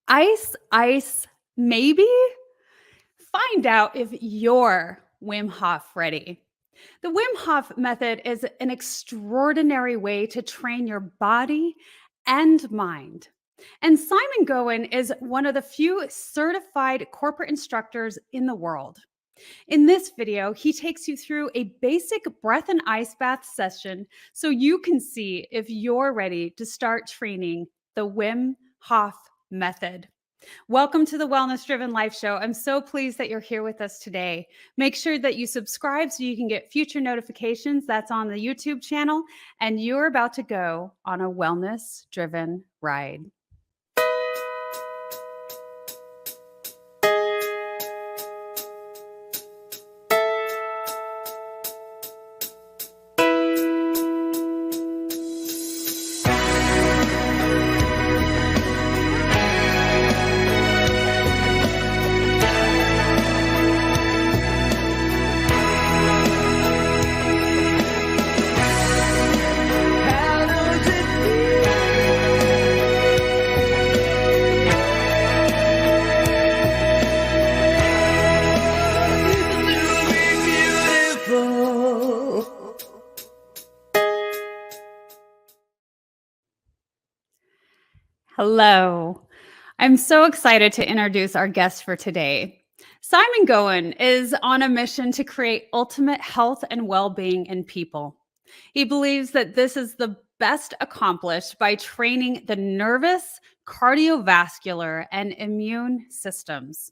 Ice, ice, maybe? Find out if you're Wim Hof ready. The Wim Hof method is an extraordinary way to train your body and mind. And Simon Gowen is one of the few certified corporate instructors in the world. In this video, he takes you through a basic breath and ice bath session so you can see if you're ready to start training the Wim Hof method. Welcome to the Wellness Driven Life Show. I'm so pleased that you're here with us today. Make sure that you subscribe so you can get future notifications. That's on the YouTube channel. And you're about to go on a wellness driven ride. Hello. I'm so excited to introduce our guest for today. Simon Gowen is on a mission to create ultimate health and well-being in people. He believes that this is the best accomplished by training the nervous, cardiovascular, and immune systems.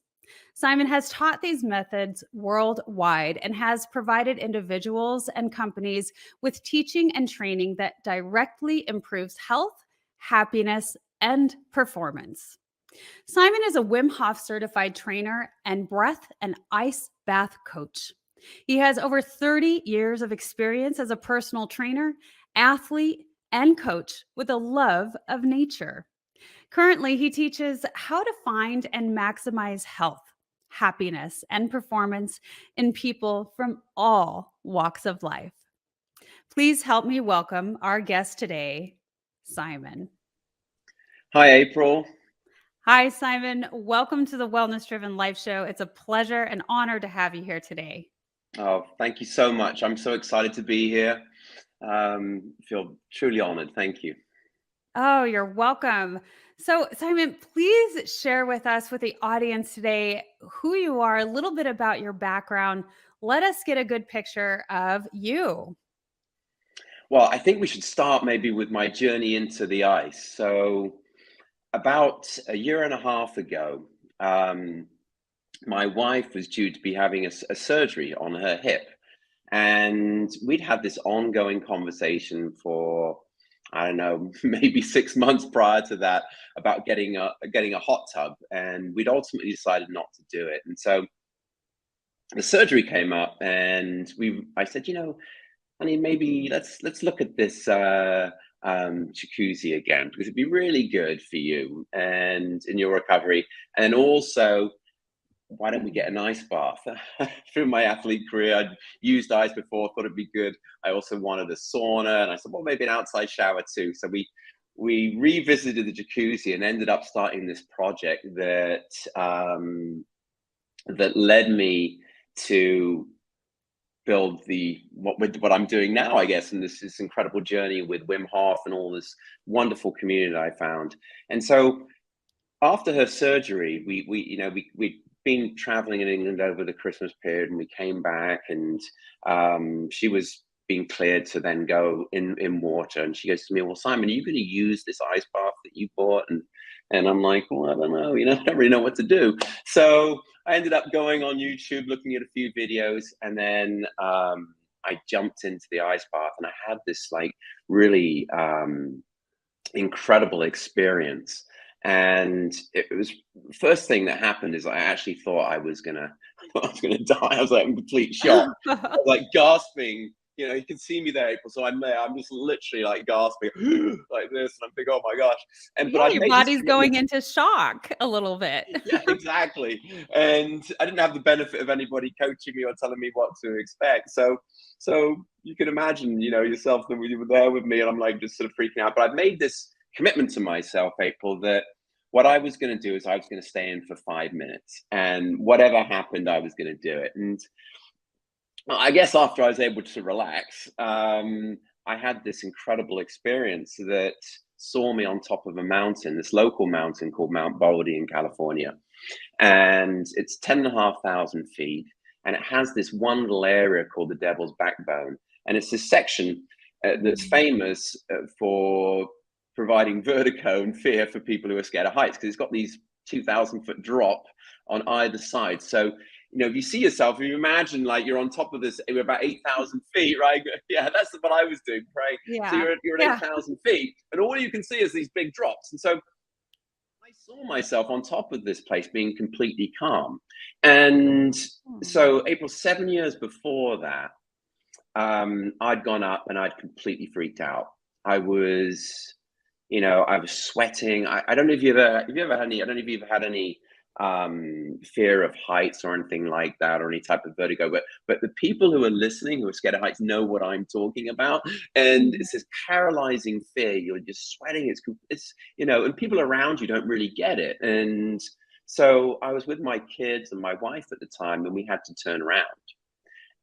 Simon has taught these methods worldwide and has provided individuals and companies with teaching and training that directly improves health, happiness, and performance. Simon is a Wim Hof certified trainer and breath and ice bath coach. He has over 30 years of experience as a personal trainer, athlete, and coach with a love of nature. Currently, he teaches how to find and maximize health, happiness, and performance in people from all walks of life. Please help me welcome our guest today, Simon. Hi, April. Hi, Simon. Welcome to the Wellness Driven Life Show. It's a pleasure and honor to have you here today. Oh, thank you so much. I'm so excited to be here. Feel truly honored. Thank you. Oh, you're welcome. So, Simon, please share with us, with the audience today, who you are, a little bit about your background. Let us get a good picture of you. Well, I think we should start maybe with my journey into the ice. So, about a year and a half ago, my wife was due to be having a surgery on her hip. And we'd had this ongoing conversation for, I don't know, maybe 6 months prior to that about getting a hot tub. And we'd ultimately decided not to do it. And so the surgery came up and I said, honey, maybe let's look at this jacuzzi again, because it'd be really good for you and in your recovery. And then also, why don't we get an ice bath? Through my athlete career, I'd used ice before, thought it'd be good. I also wanted a sauna, and I said, well, maybe an outside shower too. So we revisited the jacuzzi and ended up starting this project that that led me to build what I'm doing now, I guess, and this incredible journey with Wim Hof and all this wonderful community that I found. And so after her surgery, we'd been traveling in England over the Christmas period, and we came back, and she was being cleared to then go in water. And she goes to me, well, Simon, are you going to use this ice bath that you bought? And I'm like, well, I don't know, I don't really know what to do. So I ended up going on YouTube, looking at a few videos, and then I jumped into the ice bath, and I had this like really incredible experience. And it was, first thing that happened is I actually thought I was gonna die. I was like in complete shock. I was like gasping. You can see me there, April. So I'm there. I'm just literally like gasping like this, and I'm thinking, oh my gosh. Yeah, your body's going into shock a little bit. Yeah, exactly. And I didn't have the benefit of anybody coaching me or telling me what to expect. So you can imagine, yourself that you were there with me, and I'm like just sort of freaking out. But I've made this commitment to myself, April, that what I was going to do is I was going to stay in for 5 minutes, and whatever happened, I was going to do it. And I guess after I was able to relax, I had this incredible experience that saw me on top of a mountain, this local mountain called Mount Baldy in California. And it's 10,500 feet. And it has this one little area called the Devil's Backbone. And it's this section that's famous for providing vertigo and fear for people who are scared of heights, because it's got these 2,000-foot drop on either side. So, if you see yourself, if you imagine like you're on top of this, you're about 8,000 feet, right? Yeah, that's what I was doing, right? Yeah. So you're at 8,000 feet, and all you can see is these big drops. And so I saw myself on top of this place being completely calm. And so April, 7 years before that, I'd gone up and I'd completely freaked out. I was sweating. I don't know if you've ever had any, I don't know if you've had any fear of heights or anything like that, or any type of vertigo, but the people who are listening who are scared of heights know what I'm talking about. And it's this paralyzing fear. You're just sweating. It's and people around you don't really get it. And so I was with my kids and my wife at the time, and we had to turn around.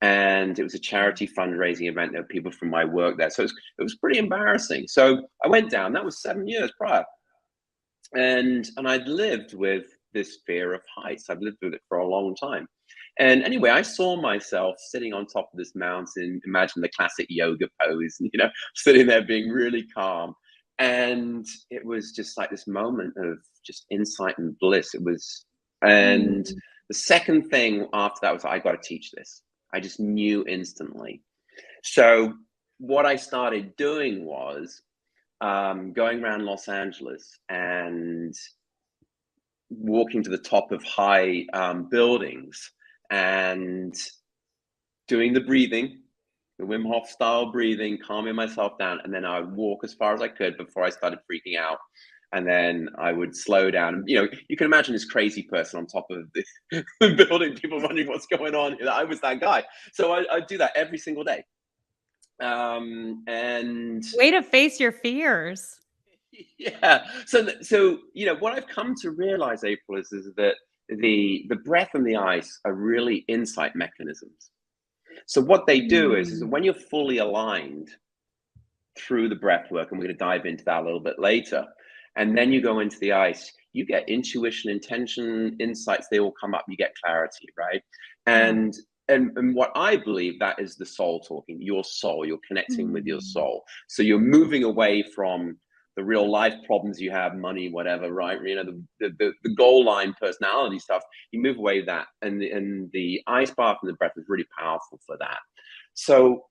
And it was a charity fundraising event. There were people from my work there. So it was pretty embarrassing. So I went down. That was 7 years prior. And I'd lived with this fear of heights. I've lived with it for a long time. And anyway, I saw myself sitting on top of this mountain. Imagine the classic yoga pose, sitting there being really calm. And it was just like this moment of just insight and bliss. It was, and the second thing after that was, I got to teach this. I just knew instantly. So what I started doing was going around Los Angeles and walking to the top of high buildings and doing the breathing, the Wim Hof style breathing, calming myself down. And then I would walk as far as I could before I started freaking out. And then I would slow down. You can imagine this crazy person on top of the building, people wondering what's going on. I was that guy. So I do that every single day. And way to face your fears. Yeah. So what I've come to realize, April, is that the breath and the ice are really insight mechanisms. So what they do is that when you're fully aligned through the breath work, and we're going to dive into that a little bit later, and then you go into the ice, you get intuition, intention, insights, they all come up, you get clarity, right? And what I believe, that is the soul talking, your soul, you're connecting with your soul. So you're moving away from the real life problems you have, money, whatever, right? The goal line personality stuff, you move away with that. And the ice bath and the breath is really powerful for that. So,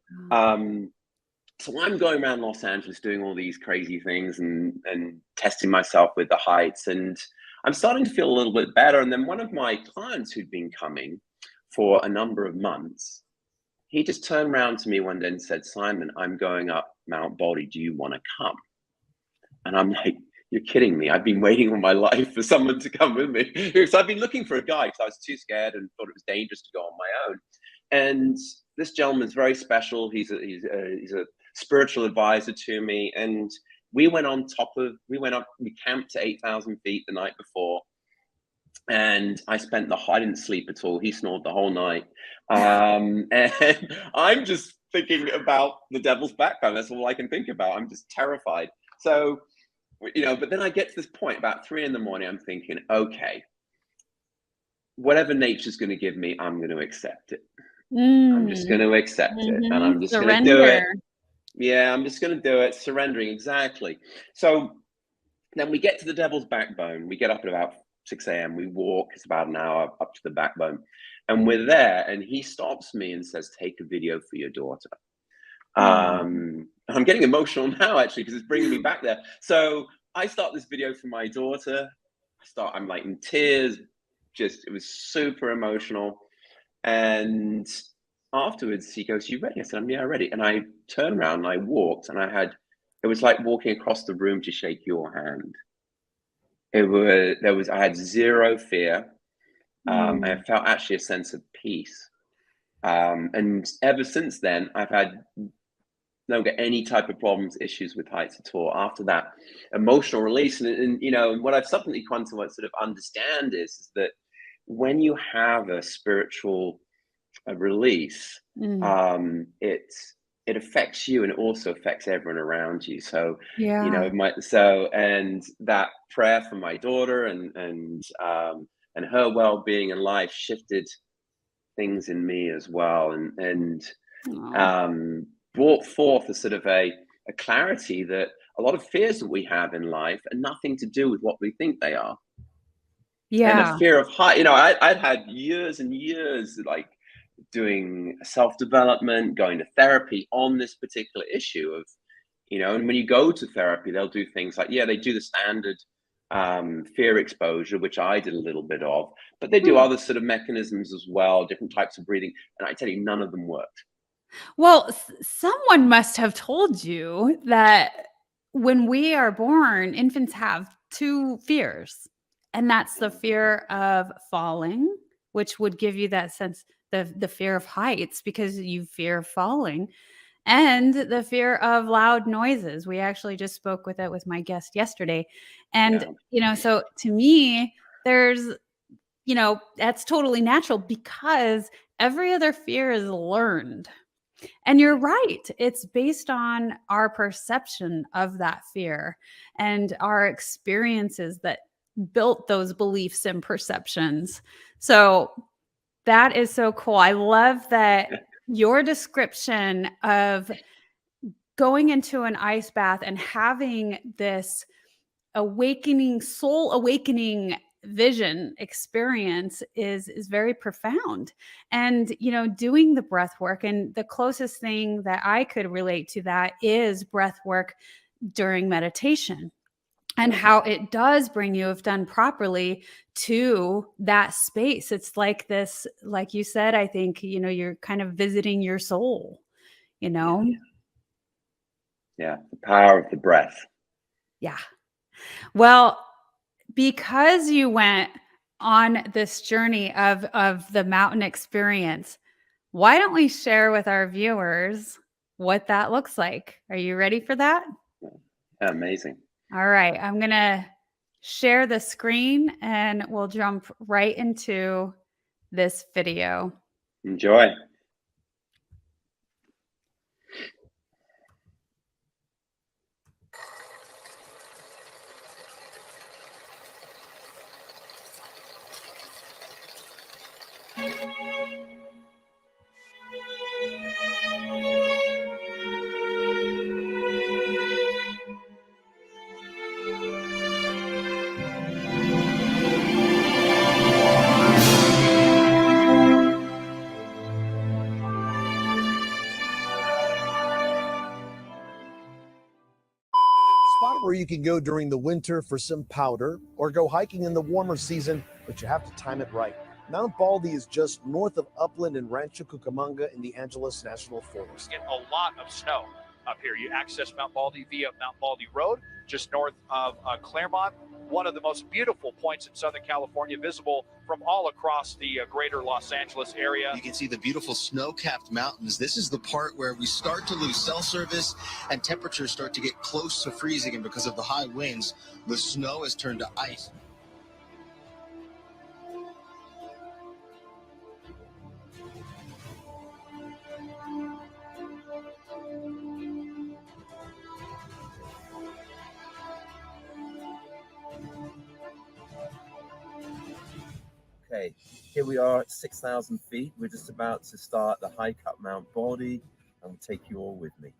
so I'm going around Los Angeles doing all these crazy things and testing myself with the heights, and I'm starting to feel a little bit better. And then one of my clients who'd been coming for a number of months, he just turned around to me one day and said, "Simon, I'm going up Mount Baldy. Do you want to come?" And I'm like, "You're kidding me. I've been waiting all my life for someone to come with me." Because I've been looking for a guide because I was too scared and thought it was dangerous to go on my own. And this gentleman's very special. He's a spiritual advisor to me. And we camped to 8,000 feet the night before. And I didn't sleep at all. He snored the whole night. And I'm just thinking about the devil's backbone. That's all I can think about. I'm just terrified. So, but then I get to this point about 3 a.m. I'm thinking, okay, whatever nature's going to give me, I'm going to accept it. I'm just going to accept it. And I'm just going to do it. Yeah, I'm just going to do it. Surrendering. Exactly. So then we get to the devil's backbone. We get up at about 6 a.m. We walk. It's about an hour up to the backbone. And we're there. And he stops me and says, "Take a video for your daughter." I'm getting emotional now, actually, because it's bringing me back there. So I start this video for my daughter. I'm like in tears. It was super emotional. And afterwards he goes, "You ready?" I said, "Yeah, ready." And I turned around and I walked, and it was like walking across the room to shake your hand. I had zero fear. I felt actually a sense of peace. And ever since then, I've had don't get any type of problems, issues with heights at all. After that, emotional release, and you know, what I've subsequently come to sort of understand is that when you have a spiritual release, it affects you, and it also affects everyone around you. So, you know, Yeah. and that prayer for my daughter and her well-being in life shifted things in me as well, and Oh. brought forth a sort of a clarity that a lot of fears that we have in life are nothing to do with what we think they are. And a Yeah. fear of height, you know, I'd had years and years like doing self-development, going to therapy on this particular issue of, you know, and when you go to therapy, they'll do things like, yeah, they do the standard fear exposure, which I did a little bit of, but they do Hmm. other sort of mechanisms as well, different types of breathing. And I tell you, none of them worked. Well, someone must have told you that when we are born, infants have two fears. And that's the fear of falling, which would give you that sense, the fear of heights because you fear falling, and the fear of loud noises. We actually just spoke with it with my guest yesterday. And, Yeah, so to me, there's, that's totally natural because every other fear is learned. And you're right. It's based on our perception of that fear and our experiences that built those beliefs and perceptions. So that is so cool. I love that your description of going into an ice bath and having this awakening, soul awakening vision experience is very profound. And doing the breath work, and the closest thing that I could relate to that is breath work during meditation, and yeah, how it does bring you, if done properly, to that space. It's like this, like you said, I think you're kind of visiting your soul, you yeah, know yeah. The power of the breath. yeah. Well, because you went on this journey of the mountain experience, why don't we share with our viewers what that looks like? Are you ready for that? Amazing. All right, I'm going to share the screen and we'll jump right into this video. Enjoy. Spot where you can go during the winter for some powder or go hiking in the warmer season, but you have to time it right. Mount Baldy is just north of Upland and Rancho Cucamonga in the Angeles National Forest. Get a lot of snow up here. You access Mount Baldy via Mount Baldy Road, just north of Claremont, one of the most beautiful points in Southern California, visible from all across the greater Los Angeles area. You can see the beautiful snow-capped mountains. This is the part where we start to lose cell service and temperatures start to get close to freezing, and because of the high winds, the snow has turned to ice. Okay, here we are at 6,000 feet. We're just about to start the hike up Mount Baldy. I'll take you all with me.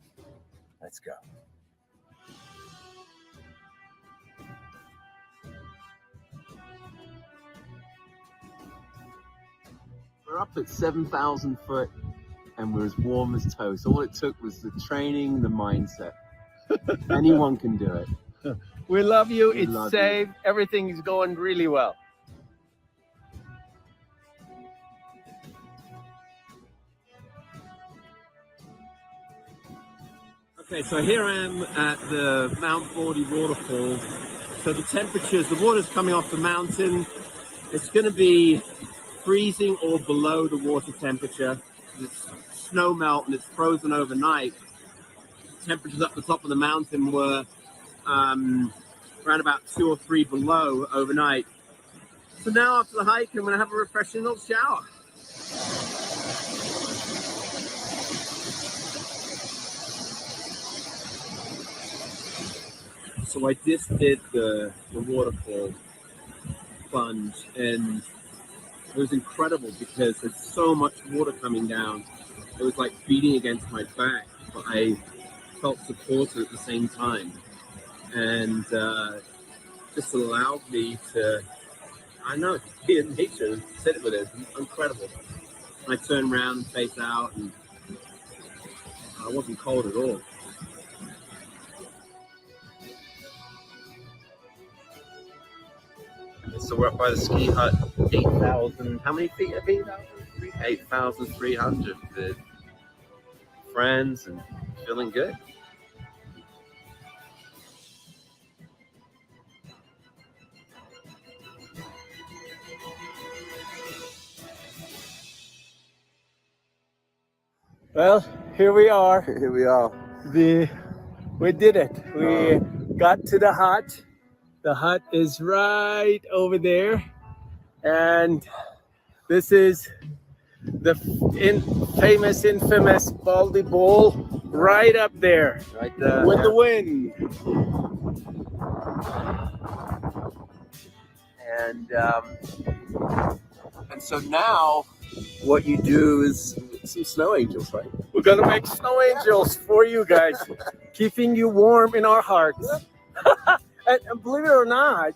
Let's go. We're up at 7,000 foot and we're as warm as toast. All it took was the training, the mindset. Anyone can do it. We love you. We It's love safe. Everything is going really well. Okay, so here I am at the Mount Baldy waterfall. So the water's coming off the mountain. It's going to be freezing or below the water temperature. It's snow melt and it's frozen overnight. temperatures up the top of the mountain were around about 2 or 3 below overnight. So now after the hike, I'm going to have a refreshing little shower. So I just did the waterfall plunge, and it was incredible because there's so much water coming down. It was like beating against my back, but I felt supported at the same time. And just allowed me to, I don't know, be in nature and sit with it. Incredible. I turned around and faced out, and I wasn't cold at all. So we're up by the ski hut, 8,000, how many feet of 8,000? 8,300 with friends and feeling good. Well, here we are. Here we are. We did it. We got to the hut. The hut is right over there. And this is the famous, infamous Baldy Bowl right up there. Right there. With the wind. And so now what you do is some snow angels, right? We're gonna make snow angels for you guys, keeping you warm in our hearts. And believe it or not,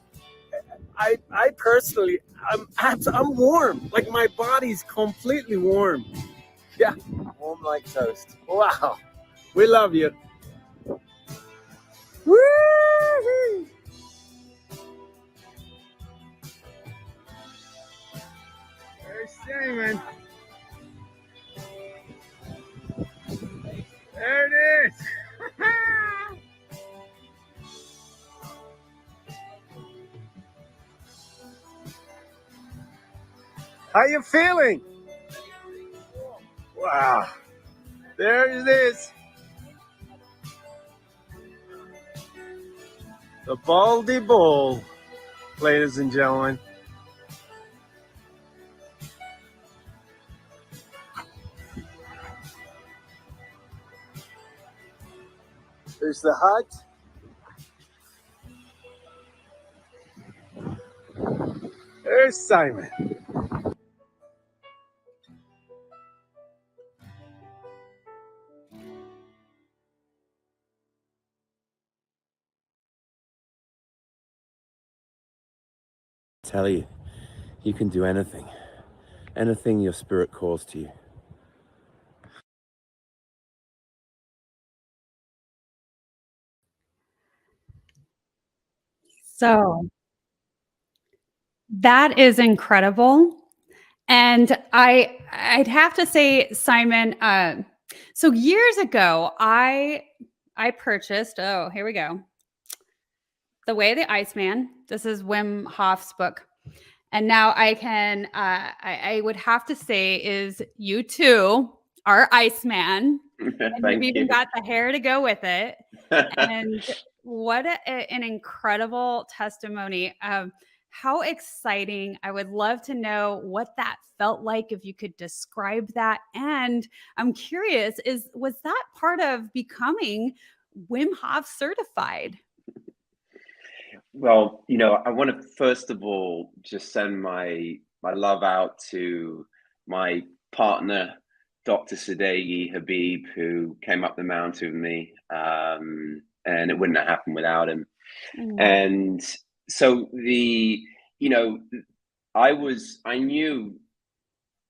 I personally, I'm warm. Like my body's completely warm. Yeah, Warm like toast. wow. We love you. Woo-hoo. There's Simon. There it is. How you feeling? Wow. There it is. The Baldy Bowl, ladies and gentlemen. There's the hut. There's Simon. Tell you, you can do anything your spirit calls to you. So that is incredible. And I'd have to say, Simon, so years ago, I purchased, oh, here we go. The Way of the Iceman. This is Wim Hof's book. And now I can, I would have to say is you too are Iceman. And Thank you've even you. got the hair to go with it. And what an incredible testimony. How exciting. I would love to know what that felt like, if you could describe that. And I'm curious, was that part of becoming Wim Hof certified? Well, I want to first of all just send my love out to my partner, Dr. Sadeghi Habib, who came up the mountain with me, and it wouldn't have happened without him. And so I knew the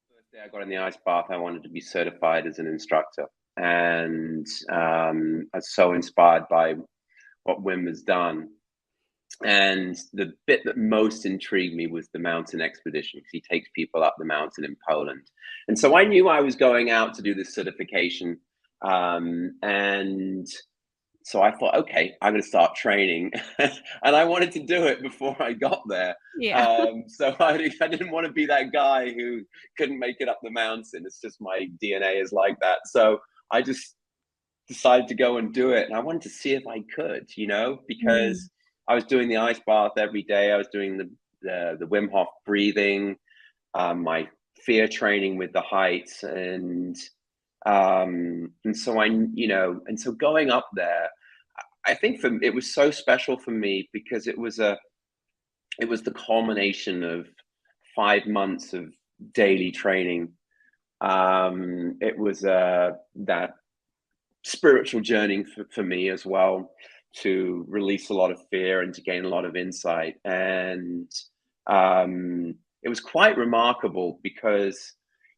first day I got in the ice bath, I wanted to be certified as an instructor, and I was so inspired by what Wim has done. And the bit that most intrigued me was the mountain expedition, because he takes people up the mountain in Poland. And so I knew I was going out to do this certification. And so I thought, okay, I'm going to start training. And I wanted to do it before I got there. Yeah. So I didn't want to be that guy who couldn't make it up the mountain. It's just my DNA is like that. So I just decided to go and do it. And I wanted to see if I could, because I was doing the ice bath every day. I was doing the Wim Hof breathing, my fear training with the heights, and so going up there, I think it was so special for me because it was the culmination of 5 months of daily training. It was that spiritual journey for me as well, to release a lot of fear and to gain a lot of insight. And it was quite remarkable because,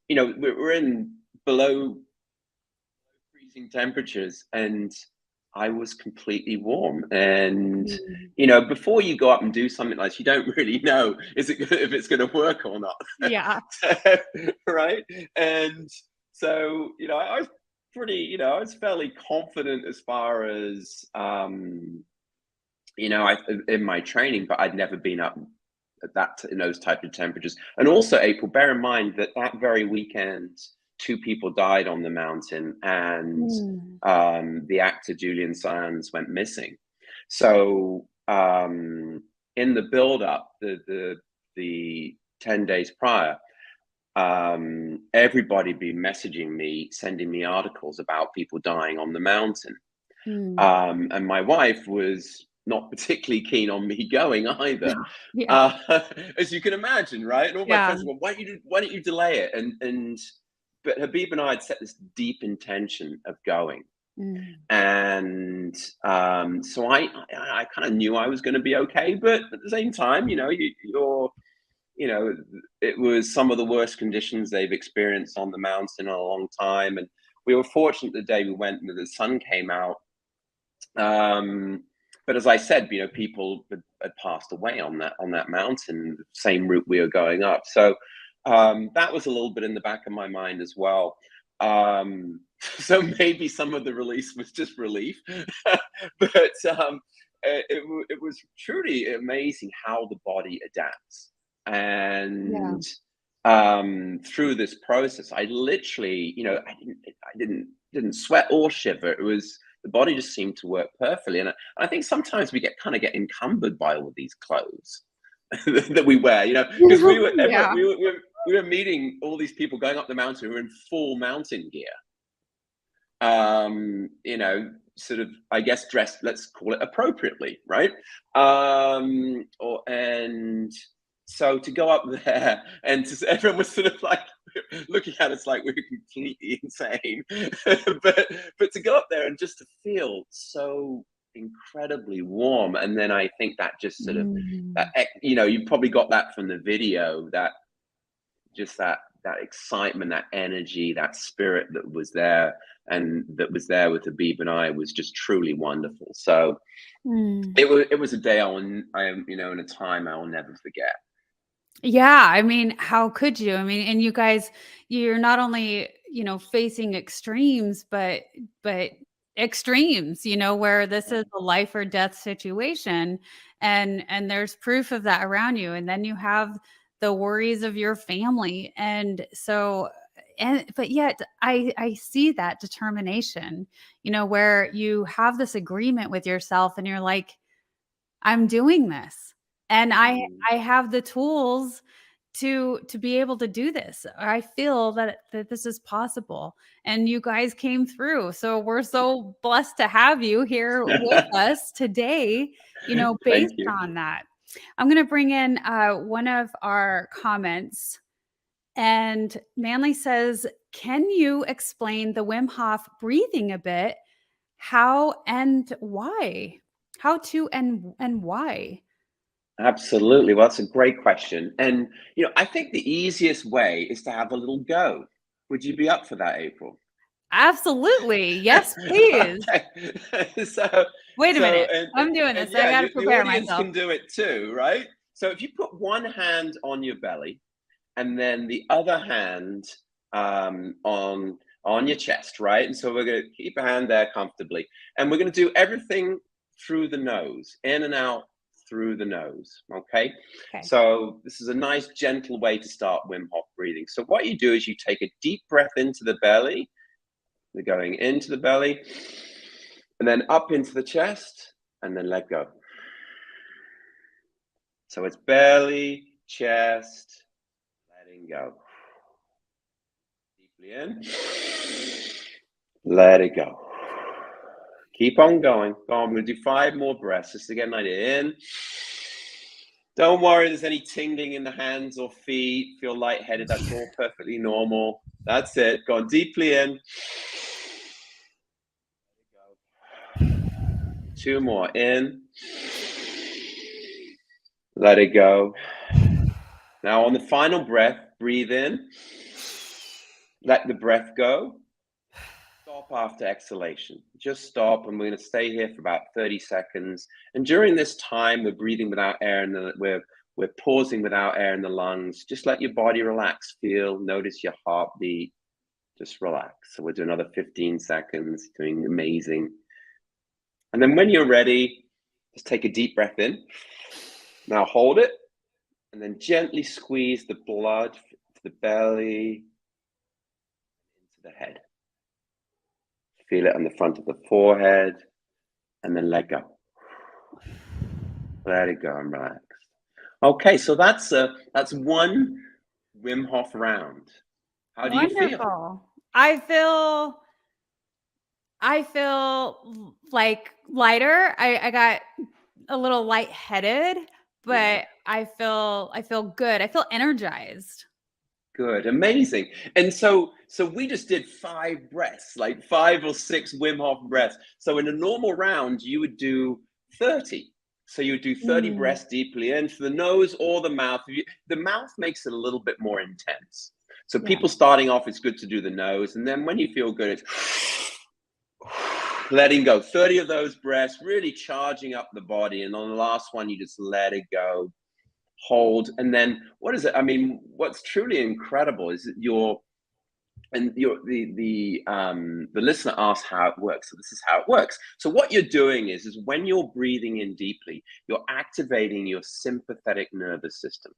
we're in below freezing temperatures, and I was completely warm. And before you go up and do something like this, you don't really know if it's going to work or not. Yeah. Right. And so I was pretty, I was fairly confident as far as in my training, but I'd never been up in those type of temperatures. And also, April, bear in mind that very weekend 2 people died on the mountain, and the actor Julian Sands went missing. So in the build up, the 10 days prior, everybody been messaging me, sending me articles about people dying on the mountain. And my wife was not particularly keen on me going either. As you can imagine, right? And all my friends were, why don't you delay it? But Habib and I had set this deep intention of going. And so I kind of knew I was going to be okay, but at the same time, it was some of the worst conditions they've experienced on the mountain in a long time. And we were fortunate the day we went and the sun came out. But as I said, people had passed away on that mountain, the same route we were going up. So that was a little bit in the back of my mind as well. So maybe some of the release was just relief, but it was truly amazing how the body adapts. And through this process, I literally, I didn't sweat or shiver. It was, the body just seemed to work perfectly. And I think sometimes we get encumbered by all of these clothes that we wear, because we were meeting all these people going up the mountain who were in full mountain gear. Sort of, I guess, dressed, let's call it appropriately, right? And so to go up there and everyone was sort of like looking at us like we were completely insane, but to go up there and just to feel so incredibly warm. And then I think that just sort of you probably got that from the video, that just that excitement, that energy, that spirit that was there, and that was there with Habib and I, was just truly wonderful. So it was a day in a time I will never forget. Yeah, I mean, how could you? I mean, and you guys, you're not only, facing extremes, but extremes, where this is a life or death situation, and there's proof of that around you. And then you have the worries of your family. And so, but yet I see that determination, where you have this agreement with yourself and you're like, I'm doing this. And I have the tools to be able to do this. I feel that this is possible, and you guys came through. So we're so blessed to have you here with us today, based on that. I'm going to bring in one of our comments, and Manly says, can you explain the Wim Hof breathing a bit? How and why? How to and why? Absolutely. Well, that's a great question. And, I think the easiest way is to have a little go. Would you be up for that, April? Absolutely. Yes, please. So wait a minute. I'm doing this. I got to prepare the audience myself. can do it too, right? So if you put one hand on your belly and then the other hand on your chest, right? And so we're going to keep a hand there comfortably. And we're going to do everything through the nose, in and out through the nose. Okay. So this is a nice gentle way to start Wim Hof breathing. So what you do is you take a deep breath into the belly, They're going into the belly and then up into the chest and then let go. So it's belly, chest, letting go. Deeply in, let it go. Keep on going. Go on, we're gonna do 5 more breaths just to get an idea. In. Don't worry, there's any tingling in the hands or feet. Feel lightheaded, that's all perfectly normal. That's it. Go on deeply in. 2 more. In. Let it go. Now on the final breath, breathe in. Let the breath go. Stop after exhalation. Just stop, and we're going to stay here for about 30 seconds. And during this time, we're breathing without air, and we're pausing without air in the lungs. Just let your body relax. Feel, notice your heartbeat. Just relax. So we'll do another 15 seconds. Doing amazing. And then when you're ready, just take a deep breath in. Now hold it, and then gently squeeze the blood to the belly, into the head. Feel it on the front of the forehead, and then let go. Let it go and relax. Okay, so that's one Wim Hof round. How do you feel? Wonderful. I feel like lighter. I got a little lightheaded, but I feel good. I feel energized. Good, amazing. And so we just did 5 breaths, like 5 or 6 Wim Hof breaths. So in a normal round, you would do 30. So you would do 30 breaths deeply in for the nose or the mouth. The mouth makes it a little bit more intense. So people starting off, it's good to do the nose. And then when you feel good, it's letting go. 30 of those breaths, really charging up the body. And on the last one, you just let it go. Hold, and then what is it? I mean, what's truly incredible is that the listener asked how it works. So this is how it works. So what you're doing is when you're breathing in deeply, you're activating your sympathetic nervous system.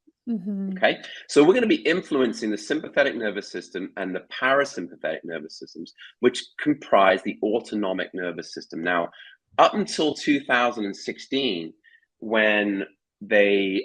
Okay, so we're going to be influencing the sympathetic nervous system and the parasympathetic nervous systems, which comprise the autonomic nervous system. Now, up until 2016, when they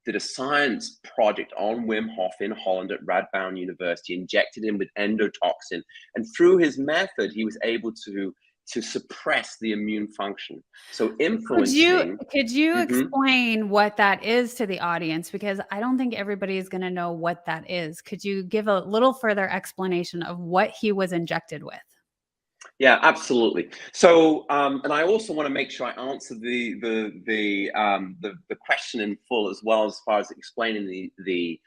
did a science project on Wim Hof in Holland at Radboud University, injected him with endotoxin, and through his method, he was able to suppress the immune function. So influencing. Could you explain what that is to the audience? Because I don't think everybody is going to know what that is. Could you give a little further explanation of what he was injected with? Yeah, absolutely. So, and I also want to make sure I answer the question in full, as well as far as explaining the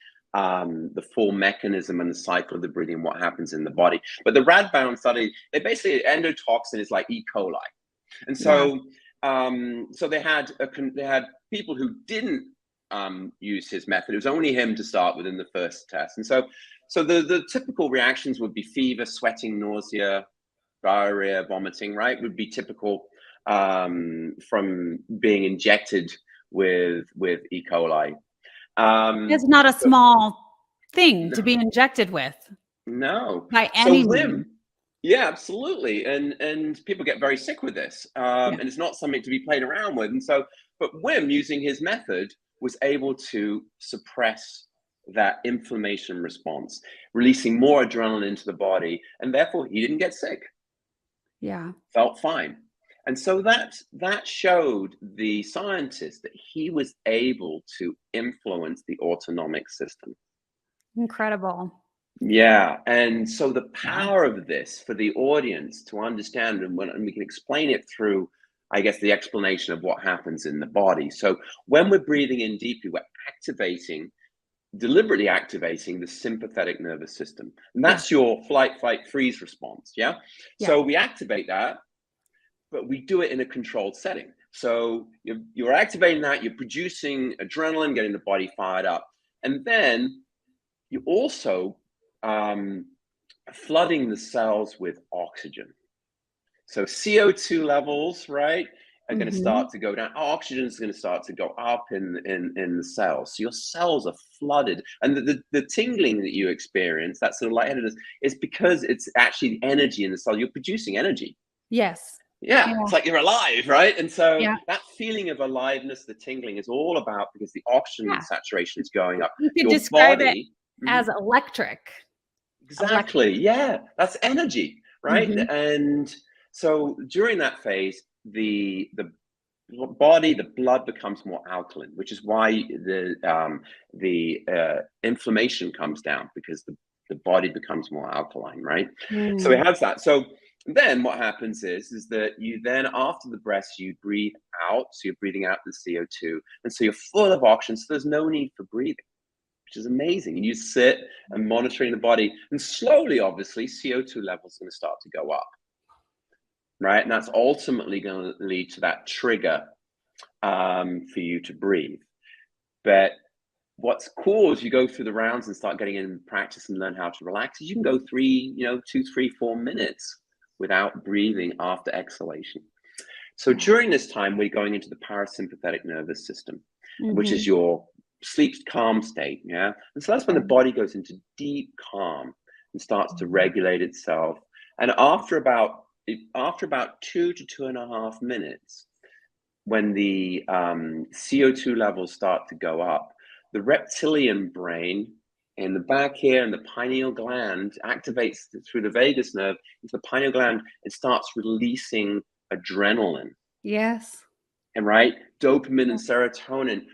full mechanism and the cycle of the breathing, what happens in the body. But the Radboud study, they basically, endotoxin is like E. coli, and so so they had people who didn't use his method. It was only him to start with in the first test, and so the typical reactions would be fever, sweating, nausea, diarrhea, vomiting, right, would be typical from being injected with E. coli. It's not a small thing to be injected with. No. By any means. Yeah, absolutely. And people get very sick with this. And it's not something to be played around with. And so, but Wim, using his method, was able to suppress that inflammation response, releasing more adrenaline into the body, and therefore he didn't get sick. Yeah. Felt fine. And so that showed the scientists that he was able to influence the autonomic system. Incredible. Yeah. And so the power of this for the audience to understand, and we can explain it through, I guess, the explanation of what happens in the body. So when we're breathing in deeply, we're deliberately activating the sympathetic nervous system. And that's your flight, fight, freeze response. Yeah. So we activate that, but we do it in a controlled setting. So you're activating that, you're producing adrenaline, getting the body fired up. And then you also flooding the cells with oxygen. So CO2 levels, right, are going to start to go down. Oxygen is going to start to go up in the cells. So your cells are flooded, and the tingling that you experience, that sort of lightheadedness, is because it's actually energy in the cell. You're producing energy. Yes. Yeah, it's like you're alive, right? And so Yeah. that feeling of aliveness, the tingling, is all about because the oxygen saturation is going up. You could Your describe body, it as electric. exactly. Yeah, that's energy, right? And so during that phase, the body, the blood becomes more alkaline, which is why the inflammation comes down, because the body becomes more alkaline, right? So it has that. So then what happens is that you then, after the breath, you breathe out. So you're breathing out the CO2, and so you're full of oxygen. So there's no need for breathing, which is amazing. And you sit and monitoring the body, and slowly, obviously, CO2 levels are going to start to go up, right? And that's ultimately going to lead to that trigger for you to breathe. But what's cool is you go through the rounds and start getting in practice and learn how to relax. You can go 2, 3, 4 minutes without breathing after exhalation. So during this time, we're going into the parasympathetic nervous system, which is your sleep calm state. Yeah. And so that's when the body goes into deep calm and starts to regulate itself. And after about 2 to 2.5 minutes, when the CO2 levels start to go up, the reptilian brain in the back here and the pineal gland activates through the vagus nerve into the pineal gland. It starts releasing adrenaline. Yes. And right, dopamine and serotonin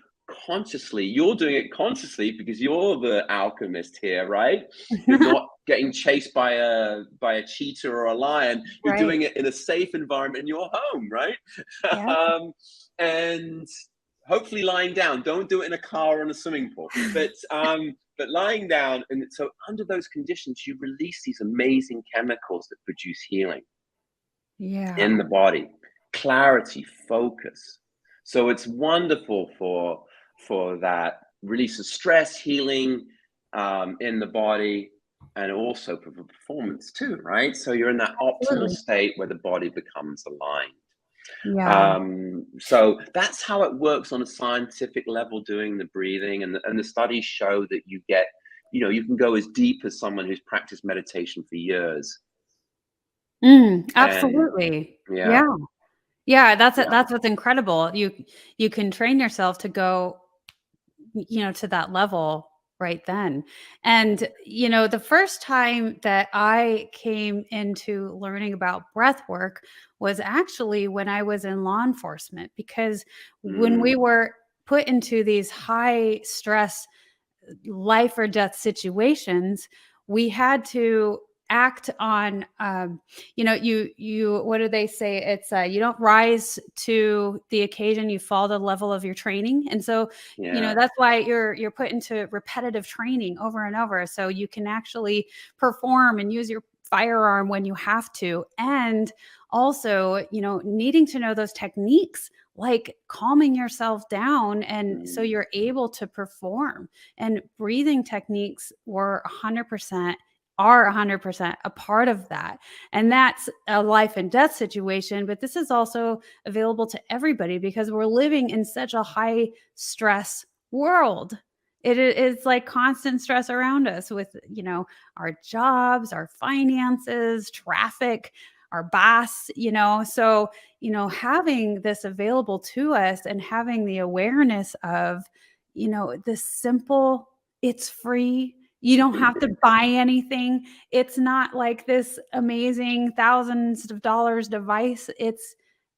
consciously. You're doing it consciously because you're the alchemist here, right? You're not getting chased by a cheetah or a lion. You're doing it in a safe environment in your home, right? Yeah. And hopefully lying down. Don't do it in a car or in a swimming pool. But lying down, and so under those conditions, you release these amazing chemicals that produce healing in the body, clarity, focus. So it's wonderful for that release of stress, healing in the body, and also for performance too, right? So you're in that optimal state where the body becomes aligned. Yeah. So that's how it works on a scientific level, doing the breathing, and the studies show that you get, you can go as deep as someone who's practiced meditation for years. Absolutely. And, yeah. That's what's incredible. You can train yourself to go, to that level right then. And, the first time that I came into learning about breath work was actually when I was in law enforcement, because when we were put into these high stress life or death situations, we had to act on, you what do they say? It's you don't rise to the occasion, you fall to the level of your training. And so, that's why you're put into repetitive training over and over, so you can actually perform and use your firearm when you have to. And also, needing to know those techniques, like calming yourself down, and so you're able to perform. And breathing techniques are 100% a part of that. And that's a life and death situation, but this is also available to everybody because we're living in such a high stress world. It's like constant stress around us with, our jobs, our finances, traffic, our boss, so, having this available to us and having the awareness of, the simple, it's free. You don't have to buy anything. It's not like this amazing thousands of dollars device.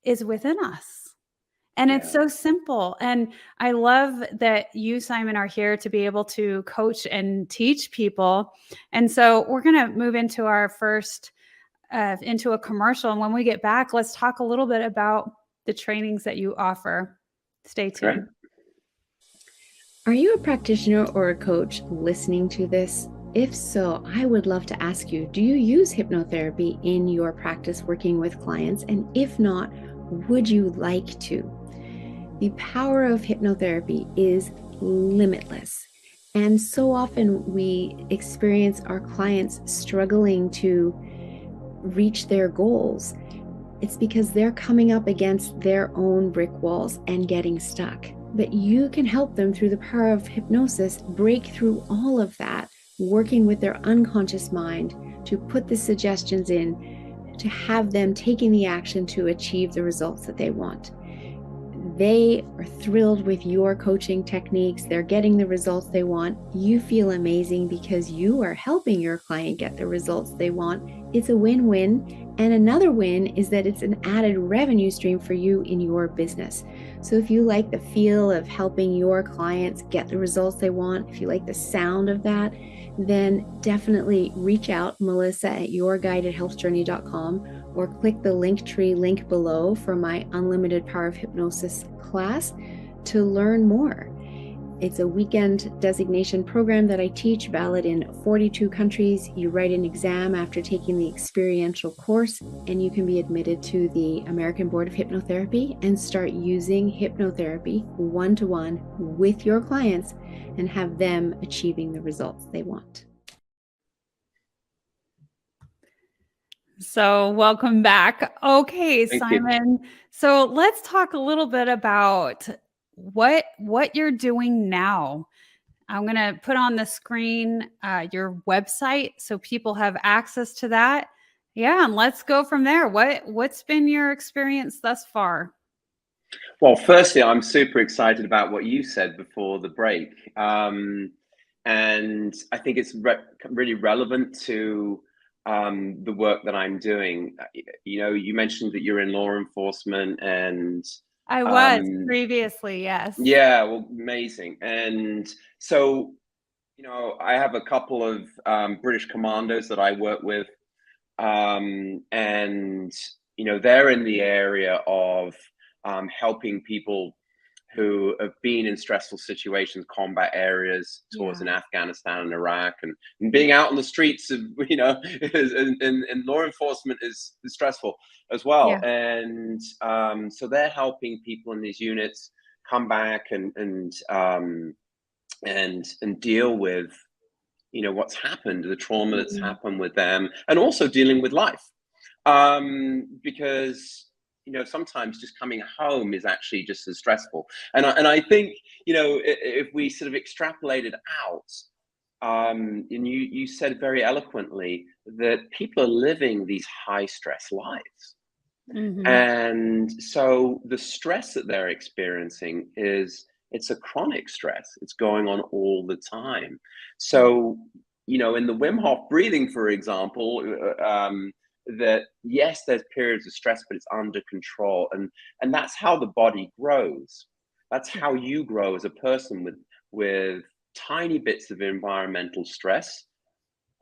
Is within us. And it's so simple. And I love that you, Simon, are here to be able to coach and teach people. And so we're going to move into our first into a commercial. And when we get back, let's talk a little bit about the trainings that you offer. Stay tuned. Great. Are you a practitioner or a coach listening to this? If so, I would love to ask you, do you use hypnotherapy in your practice working with clients? And if not, would you like to? The power of hypnotherapy is limitless. And so often we experience our clients struggling to reach their goals. It's because they're coming up against their own brick walls and getting stuck. But you can help them through the power of hypnosis break through all of that, working with their unconscious mind to put the suggestions in, to have them taking the action to achieve the results that they want. They are thrilled with your coaching techniques. They're getting the results they want. You feel amazing because you are helping your client get the results they want. It's a win-win. And another win is that it's an added revenue stream for you in your business. So if you like the feel of helping your clients get the results they want, if you like the sound of that, then definitely reach out, Melissa at yourguidedhealthjourney.com, or click the Linktree link below for my Unlimited Power of Hypnosis class to learn more. It's a weekend designation program that I teach, valid in 42 countries. You write an exam after taking the experiential course, and you can be admitted to the American Board of Hypnotherapy and start using hypnotherapy one-to-one with your clients and have them achieving the results they want. So welcome back. Okay, Thank you. Simon. So let's talk a little bit about what you're doing now. I'm going to put on the screen your website so people have access to that. Yeah, and let's go from there. What's been your experience thus far? Well, firstly, I'm super excited about what you said before the break. And I think it's really relevant to the work that I'm doing. You know, you mentioned that you're in law enforcement, and I was previously, yes. yeah, well, amazing. And so, you know, I have a couple of British commandos that I work with, and you know, they're in the area of helping people who have been in stressful situations, combat areas, tours in Afghanistan and Iraq, and being out on the streets of, you know, in law enforcement is stressful as well. Yeah. And so they're helping people in these units come back and deal with, you know, what's happened, the trauma that's happened with them, and also dealing with life. Because, you know, sometimes just coming home is actually just as stressful. And I think, you know, if we sort of extrapolate it out, and you said very eloquently that people are living these high stress lives. And so the stress that they're experiencing it's a chronic stress. It's going on all the time. So, you know, in the Wim Hof breathing, for example, that yes, there's periods of stress, but it's under control, and that's how the body grows. That's how you grow as a person, with tiny bits of environmental stress,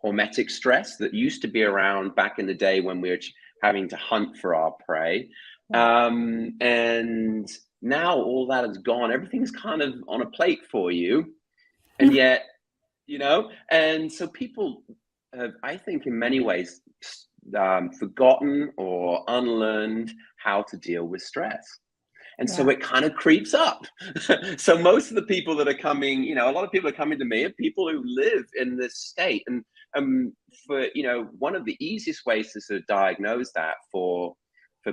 hormetic stress that used to be around back in the day when we were having to hunt for our prey, and now all that is gone. Everything's kind of on a plate for you, and yet, you know, and so people have, I think, in many ways, forgotten or unlearned how to deal with stress. And so it kind of creeps up. So most of the people that are coming, you know, a lot of people are coming to me are people who live in this state. And for, you know, one of the easiest ways to sort of diagnose that for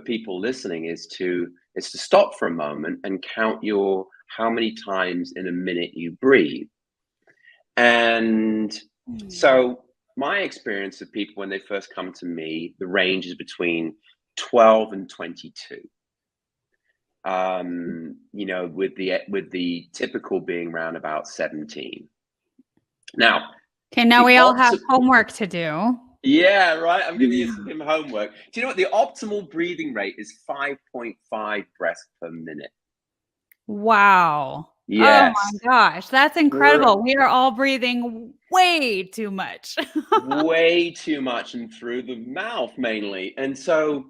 people listening is to stop for a moment and count how many times in a minute you breathe. And so my experience of people when they first come to me, the range is between 12 and 22. You know, with the typical being around about 17. Now, okay, now we all have homework to do. Yeah, right. I'm giving you some homework. Do you know what the optimal breathing rate is? 5.5 breaths per minute. Wow. Yes. Oh my gosh, that's incredible. We are all breathing way too much. Way too much, and through the mouth mainly. And so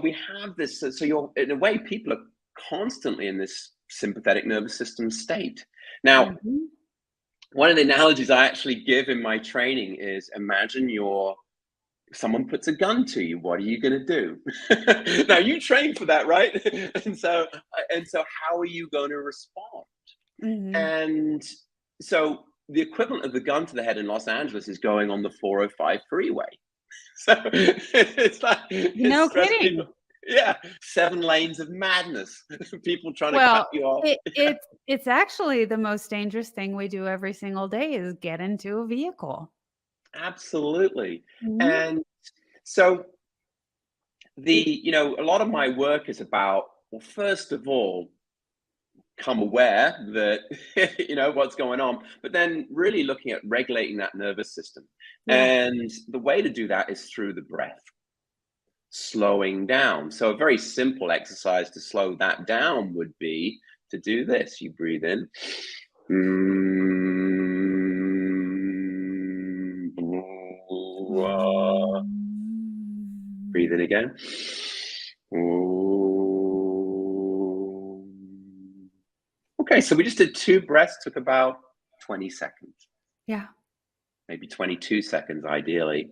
we have this, so you're, in a way, people are constantly in this sympathetic nervous system state. Now, one of the analogies I actually give in my training is, imagine someone puts a gun to you. What are you going to do? Now, you train for that, right? And so how are you going to respond? And so the equivalent of the gun to the head in Los Angeles is going on the 405 freeway. So it's like, no kidding. Yeah, 7 lanes of madness. People trying to cut Well, you off. it's actually the most dangerous thing we do every single day is get into a vehicle. Absolutely. Mhm. And so a lot of my work is about, well, first of all, become aware that what's going on, but then really looking at regulating that nervous system. Yeah. And the way to do that is through the breath, slowing down. So a very simple exercise to slow that down would be to do this. You breathe in. Breathe in again. Okay, so we just did 2 breaths, took about 20 seconds, Yeah. maybe maybe 22 seconds ideally.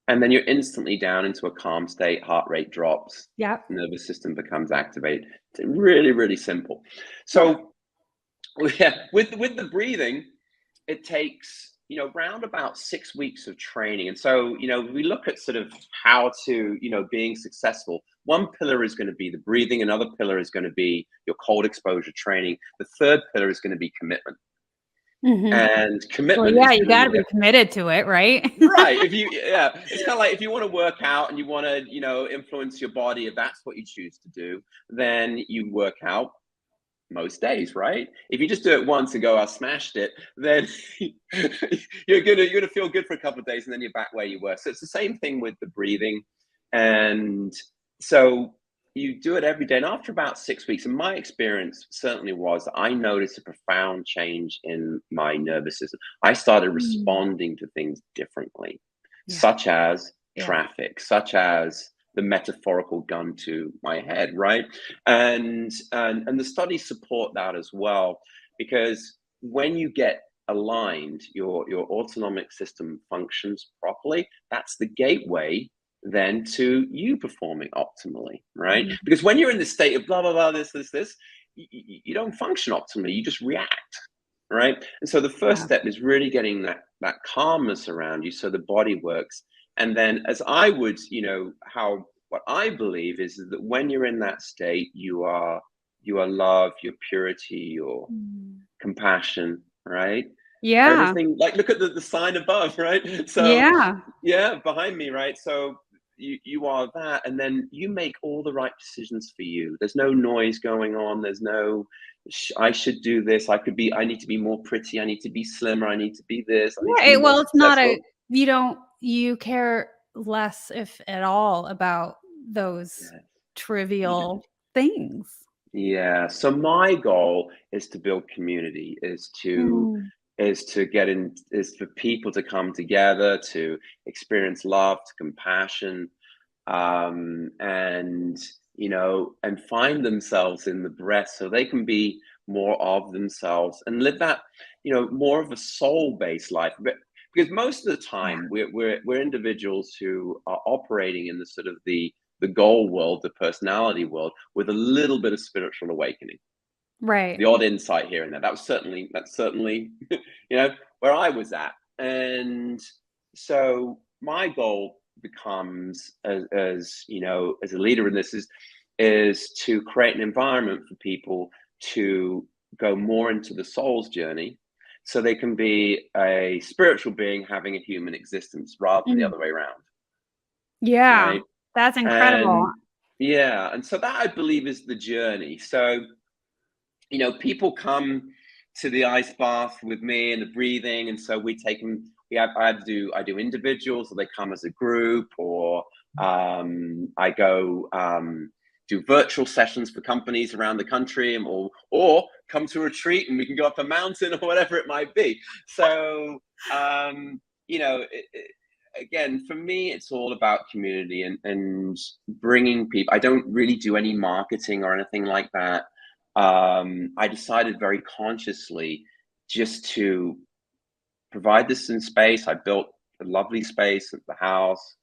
And then you're instantly down into a calm state, heart rate drops, Yep. nervous system becomes activated. It's really, really simple. Yeah. So yeah, with the breathing, it takes, round about 6 weeks of training. And so, we look at sort of how to, being successful. One pillar is going to be the breathing. Another pillar is going to be your cold exposure training. The third pillar is going to be commitment. Mhm. And Well, commitment yeah, is you got to be committed to it, right? right. It's kind of like if you want to work out and you want to, influence your body, if that's what you choose to do, then you work out most days, right? If you just do it once and go, I smashed it, then you're gonna feel good for a couple of days and then you're back where you were. So it's the same thing with the breathing. And so you do it every day. And after about 6 weeks, and my experience certainly was that I noticed a profound change in my nervous system. I started responding to things differently, such as traffic, such as the metaphorical gun to my head, right? And the studies support that as well, because when you get aligned, your autonomic system functions properly. That's the gateway then to you performing optimally, right? Because when you're in the state of blah blah blah, this, you don't function optimally. You just react, right? And so the first step is really getting that calmness around you, so the body works. And then, as I would, what I believe is that when you're in that state, you are love, your purity, your compassion, right? Yeah. Everything, like, look at the sign above, right? So yeah, behind me, right? So you are that, and then you make all the right decisions for you. There's no noise going on. There's no I should do this. I need to be more pretty. I need to be slimmer. I need to be this. I need to be more Well, it's not successful. you care less, if at all, about those trivial things. Yeah. So my goal is to build community, is for people to come together, to experience love, to compassion, and find themselves in the breath, so they can be more of themselves and live that, more of a soul-based life. But because most of the time we're individuals who are operating in the sort of the goal world, the personality world, with a little bit of spiritual awakening, Right. the odd insight here and there. That's certainly where I was at. And so my goal becomes, as a leader in this, is to create an environment for people to go more into the soul's journey, so they can be a spiritual being having a human existence rather than the other way around. Yeah, right? that's incredible. And so that, I believe, is the journey. So people come to the ice bath with me and the breathing, and so we take them. I do individuals, or they come as a group, or I go do virtual sessions for companies around the country, or come to a retreat and we can go up a mountain or whatever it might be. So again, for me, it's all about community and bringing people. I don't really do any marketing or anything like that. I decided very consciously just to provide this in space. I built a lovely space at the house,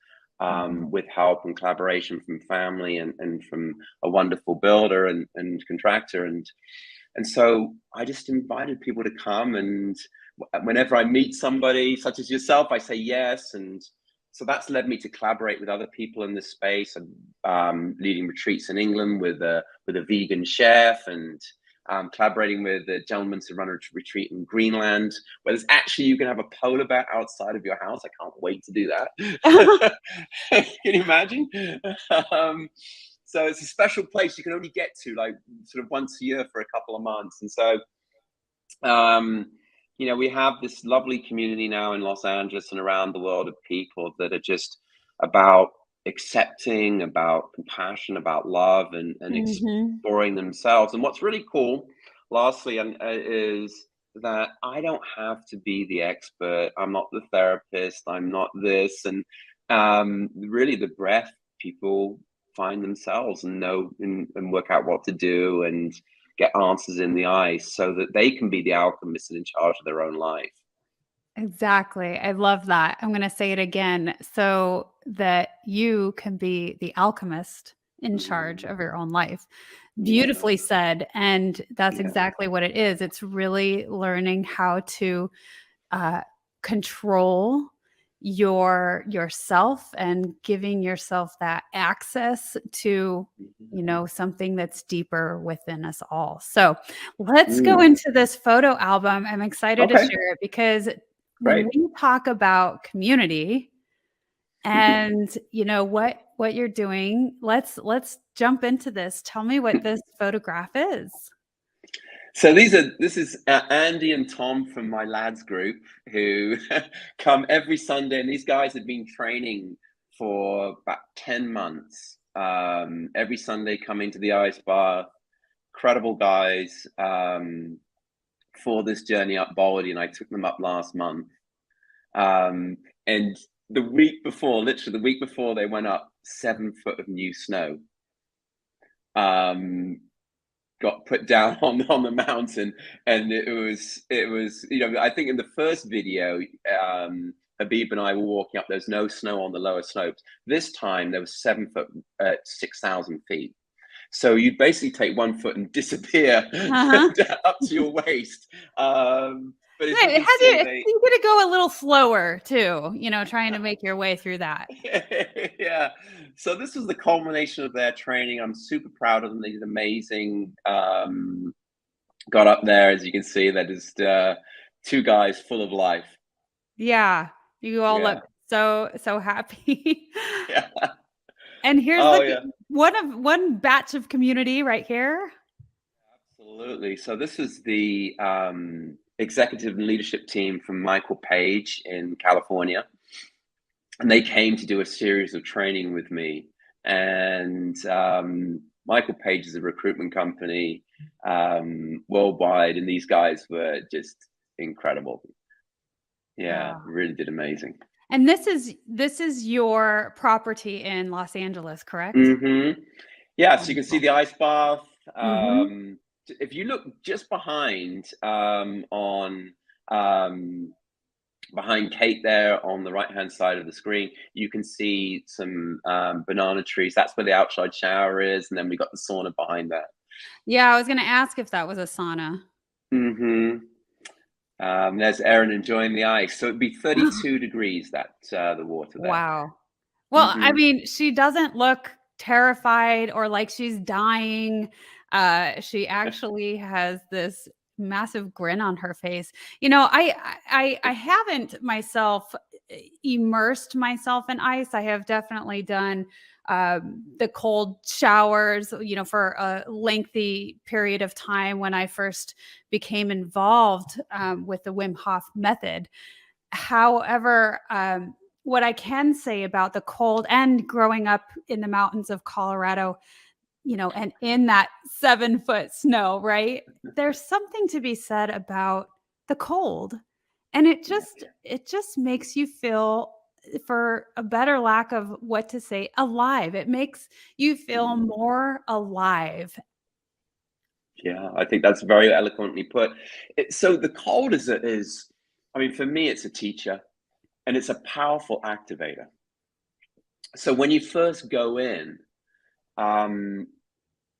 with help and collaboration from family and from a wonderful builder and contractor. And so I just invited people to come, and whenever I meet somebody such as yourself, I say yes. And so that's led me to collaborate with other people in this space. I'm leading retreats in England with a vegan chef, and collaborating with a gentleman to run a retreat in Greenland, where there's actually, you can have a polar bear outside of your house. I can't wait to do that. Can you imagine? So it's a special place you can only get to like sort of once a year for a couple of months. And so, you know, we have this lovely community now in Los Angeles and around the world of people that are just about accepting, about compassion, about love, and exploring themselves. And what's really cool, lastly, is that I don't have to be the expert. I'm not the therapist. I'm not this. And really, the breath, people find themselves and know and work out what to do and get answers in the ice so that they can be the alchemist and in charge of their own life. Exactly. I love that. I'm going to say it again so that you can be the alchemist in charge of your own life. Beautifully said. And that's exactly what it is. It's really learning how to control yourself and giving yourself that access to, you know, something that's deeper within us all. So let's go into this photo album. I'm excited to share it because when we talk about community and you know what you're doing, let's jump into this. Tell me what this photograph is. So this is Andy and Tom from my lads group who come every Sunday, and these guys have been training for about 10 months. Every Sunday coming to the ice bath, incredible guys for this journey up Baldy, and I took them up last month. And the week before, literally the week before, they went up 7 foot of new snow. Got put down on the mountain, and it was, you know, I think in the first video, Habib and I were walking up, there's no snow on the lower slopes. This time there was 7 foot at 6,000 feet. So you basically take 1 foot and disappear up to your waist. But you got to go a little slower too, you know, trying to make your way through that. Yeah. So this was the culmination of their training. I'm super proud of them. They did amazing. Got up there, as you can see, they're just 2 guys full of life. Yeah. You all look so happy. Yeah. And here's one batch of community right here. Absolutely. So this is the executive and leadership team from Michael Page in California. And they came to do a series of training with me. And Michael Page is a recruitment company worldwide. And these guys were just incredible. Yeah, really did amazing. And this is your property in Los Angeles, correct? Yeah, so you can see the ice bath. If you look just behind behind Kate there on the right hand side of the screen, you can see some banana trees. That's where the outside shower is, and then we got the sauna behind that. Yeah, I was going to ask if that was a sauna. There's Erin enjoying the ice. So it'd be 32 degrees, that the water there. Wow. Well, I mean, she doesn't look terrified or like she's dying. She actually has this massive grin on her face. You know, I haven't myself immersed myself in ice. I have definitely done the cold showers, you know, for a lengthy period of time when I first became involved with the Wim Hof method. However, what I can say about the cold and growing up in the mountains of Colorado, you know, and in that 7 foot snow, right? There's something to be said about the cold. And it just makes you feel, for a better lack of what to say, alive. It makes you feel more alive. Yeah, I think that's very eloquently put. So the cold is, I mean, for me, it's a teacher, and it's a powerful activator. So when you first go in,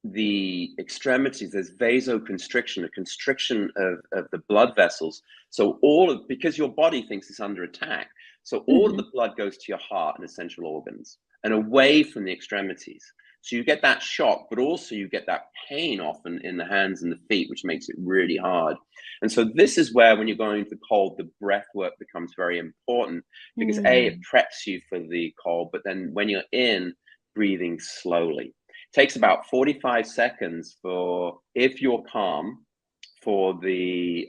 the extremities, there's vasoconstriction, a constriction of the blood vessels. So because your body thinks it's under attack. So all of the blood goes to your heart and essential organs and away from the extremities. So you get that shock, but also you get that pain often in the hands and the feet, which makes it really hard. And so this is where, when you're going to the cold, the breath work becomes very important, because it preps you for the cold, but then when you're in, breathing slowly. It takes about 45 seconds for, if you're calm, for the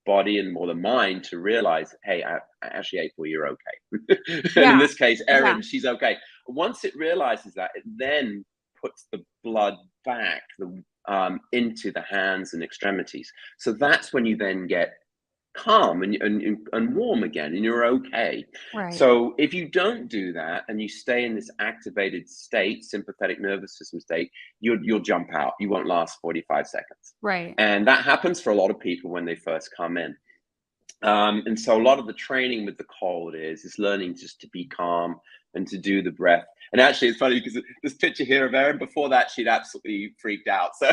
body and more the mind to realize, hey, actually, April, you're okay. And in this case, Erin, she's okay. Once it realizes that, it then puts the blood back into the hands and extremities. So that's when you then get calm and warm again, and you're okay. Right. So if you don't do that and you stay in this activated state, sympathetic nervous system state, you'll jump out. You won't last 45 seconds. Right. And that happens for a lot of people when they first come in. And so a lot of the training with the cold is learning just to be calm and to do the breath. And actually, it's funny because this picture here of Erin, before that, she'd absolutely freaked out. So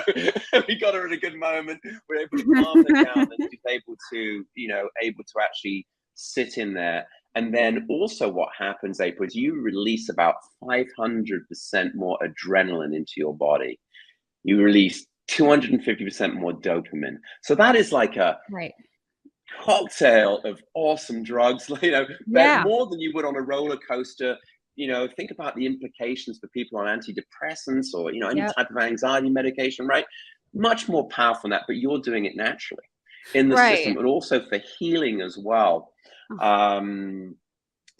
we got her at a good moment. We're able to calm her down, and she's able to actually sit in there. And then also what happens, April, is you release about 500% more adrenaline into your body. You release 250% more dopamine. So that is like a cocktail of awesome drugs, more than you would on a roller coaster. Think about the implications for people on antidepressants or, any type of anxiety medication, right? Much more powerful than that, but you're doing it naturally in the system, and also for healing as well. So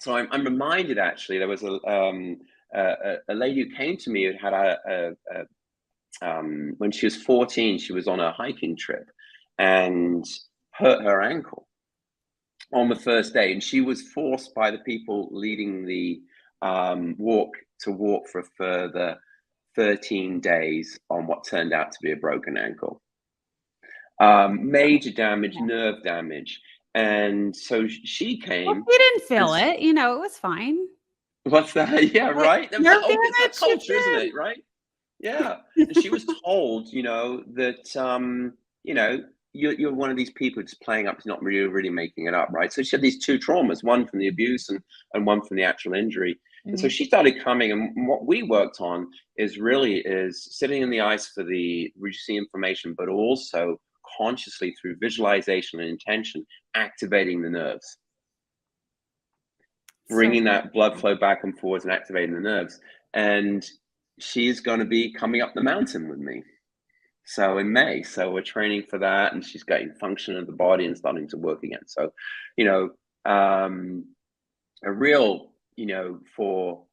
I'm reminded, actually, there was a lady who came to me who had when she was 14, she was on a hiking trip and hurt her ankle on the first day, and she was forced by the people leading the walk for a further 13 days on what turned out to be a broken ankle. Major damage, nerve damage. And so she came. Well, she didn't feel it, it was fine. What's that? Yeah, right. Nerve It's that culture, isn't it? Right. Yeah. And she was told, that you're one of these people just playing up, not really making it up, right? So she had these two traumas, one from the abuse and one from the actual injury. And so she started coming, and what we worked on is sitting in the ice for the reducing inflammation, but also consciously through visualization and intention, activating the nerves, bringing that blood flow back and forwards and activating the nerves. And she's going to be coming up the mountain with me. So in May, so we're training for that, and she's getting function of the body and starting to work again. So, a real, for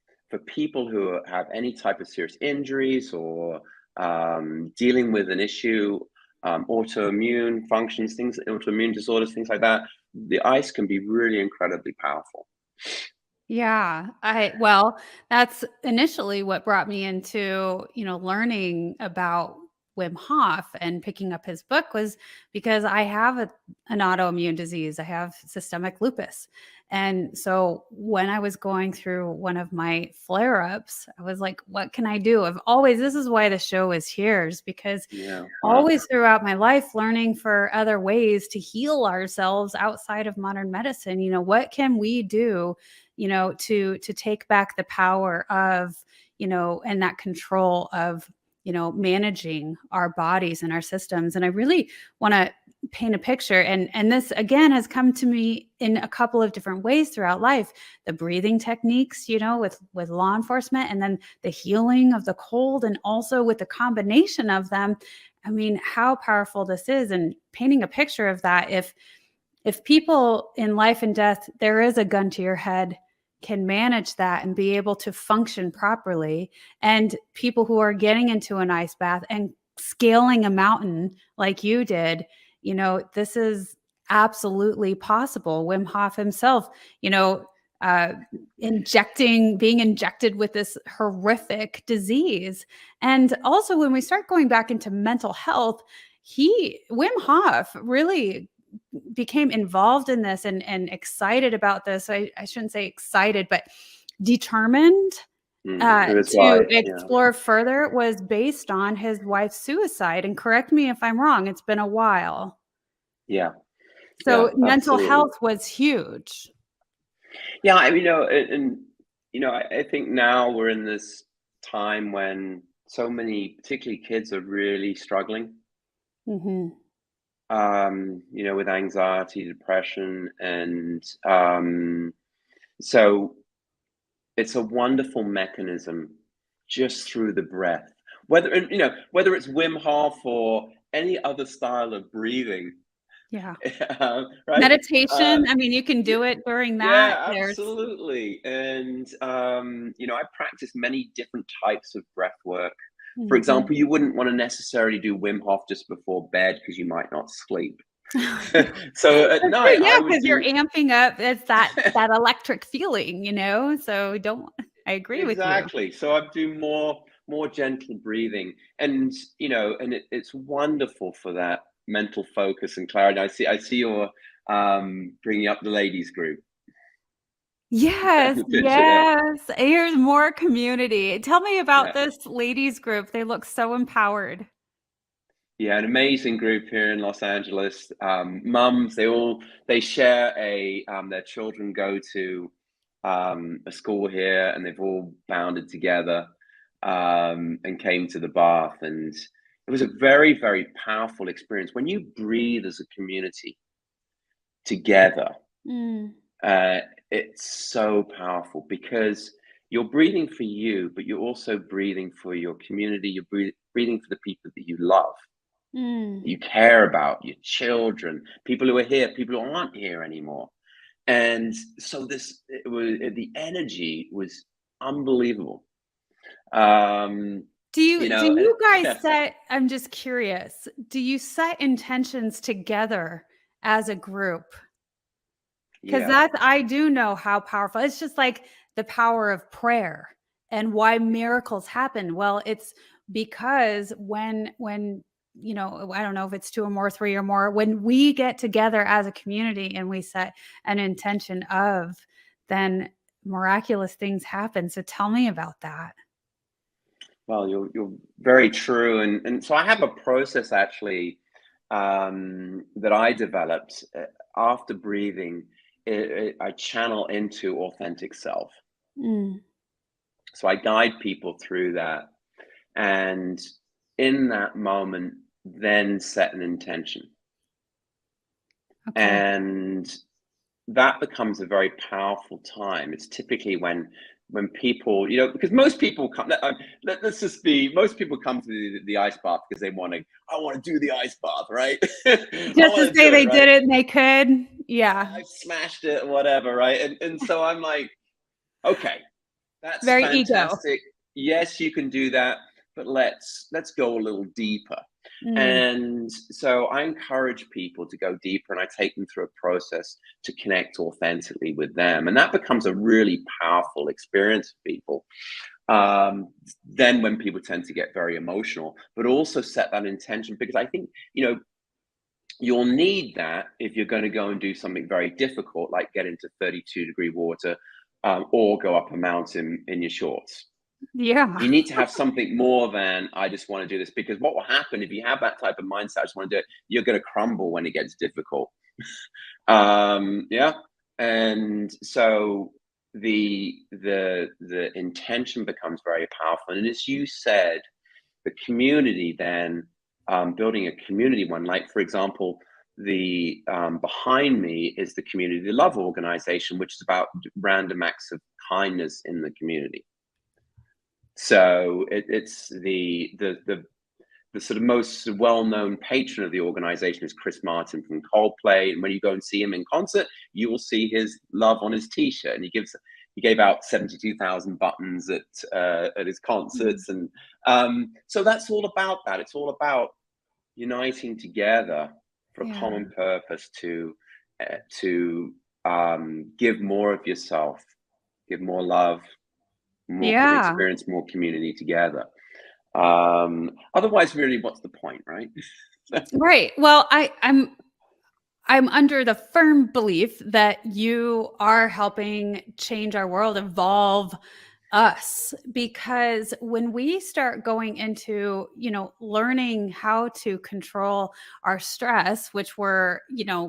people who have any type of serious injuries or dealing with an issue, autoimmune functions, autoimmune disorders, things like that, the ice can be really incredibly powerful. Yeah, that's initially what brought me into, learning about Wim Hof and picking up his book, was because I have an autoimmune disease. I have systemic lupus. And so when I was going through one of my flare-ups, I was like, what can I do? This is why the show is here, is because always throughout my life, learning for other ways to heal ourselves outside of modern medicine. What can we do, to take back the power of, and that control of, managing our bodies and our systems. And I really want to paint a picture. And this, again, has come to me in a couple of different ways throughout life. The breathing techniques, with law enforcement, and then the healing of the cold, and also with the combination of them. I mean, how powerful this is, and painting a picture of that. If people in life and death, there is a gun to your head, can manage that and be able to function properly, and people who are getting into an ice bath and scaling a mountain like you did, this is absolutely possible. Wim Hof himself, being injected with this horrific disease. And also, when we start going back into mental health, Wim Hof really became involved in this and excited about this. I shouldn't say excited, but determined to explore further, was based on his wife's suicide. And correct me if I'm wrong, it's been a while. Yeah. So mental health was huge. Yeah, I mean, I think now we're in this time when so many, particularly kids, are really struggling. Hmm. With anxiety, depression, and so it's a wonderful mechanism just through the breath. Whether it's Wim Hof or any other style of breathing, Yeah. right? Meditation. I mean, you can Yeah, do it during that. yeah, There's, absolutely. And I practice many different types of breath work. For Mhm. example, you wouldn't want to necessarily do Wim Hof just before bed because you might not sleep. So at That's true, night, yeah, I would because you're do amping up. It's that electric feeling, so don't I agree with you. exactly. So I do more gentle breathing, and it's wonderful for that mental focus and clarity. I see you're bringing up the ladies group. Yes, The picture there. yes. Here's more community. Tell me about Yeah. this ladies group. They look so empowered. Yeah, an amazing group here in Los Angeles. Mums, they share their children go to a school here, and they've all bounded together and came to the bath, and it was a very, very powerful experience when you breathe as a community together. Mm, Uh, it's so powerful because you're breathing for you, but you're also breathing for your community. You're breathing for the people that you love, mm. you care about, your children, people who are here, people who aren't here anymore. And so the energy was unbelievable. Um, Do and you guys set I'm just curious, do you set intentions together as a group? Because yeah, that's I do know how powerful. It's just like the power of prayer and why miracles happen. Well, it's because when I don't know if it's two or more, three or more, when we get together as a community and we set an intention of, then miraculous things happen. So tell me about that. well, you're very true. And so I have a process actually that I developed after breathing. I channel into authentic self. Mm, So I guide people through that. And in that moment, then set an intention. okay. And that becomes a very powerful time. It's typically when people, because most people come, let's just be, most people come to the ice bath because I want to do the ice bath, right? I Just to want to say do it, they right? did it and they could. Yeah. I've smashed it, whatever, right? And so I'm like, okay, that's Very ego. fantastic. Yes, you can do that, but let's go a little deeper. Mm, And so I encourage people to go deeper, and I take them through a process to connect authentically with them. And that becomes a really powerful experience for people. Then when people tend to get very emotional, but also set that intention, because I think, you'll need that if you're going to go and do something very difficult, like get into 32-degree water or go up a mountain in your shorts. yeah. You need to have something more than I just want to do this, because what will happen if you have that type of mindset, I just want to do it, you're going to crumble when it gets difficult. Yeah. And so the intention becomes very powerful. And as you said, the community then, building a community one, like for example, the behind me is the Community Love Organization, which is about random acts of kindness in the community. So it's the sort of most well-known patron of the organization is Chris Martin from Coldplay, and when you go and see him in concert, you will see his love on his T-shirt, and he gave out 72,000 buttons at his concerts, and so that's all about that. It's all about uniting together for a Yeah. common purpose to give more of yourself, give more love, Yeah. experience more community together. Otherwise, really, what's the point, right? Right. Well, I'm under the firm belief that you are helping change our world, evolve us, because when we start going into, learning how to control our stress, which we're,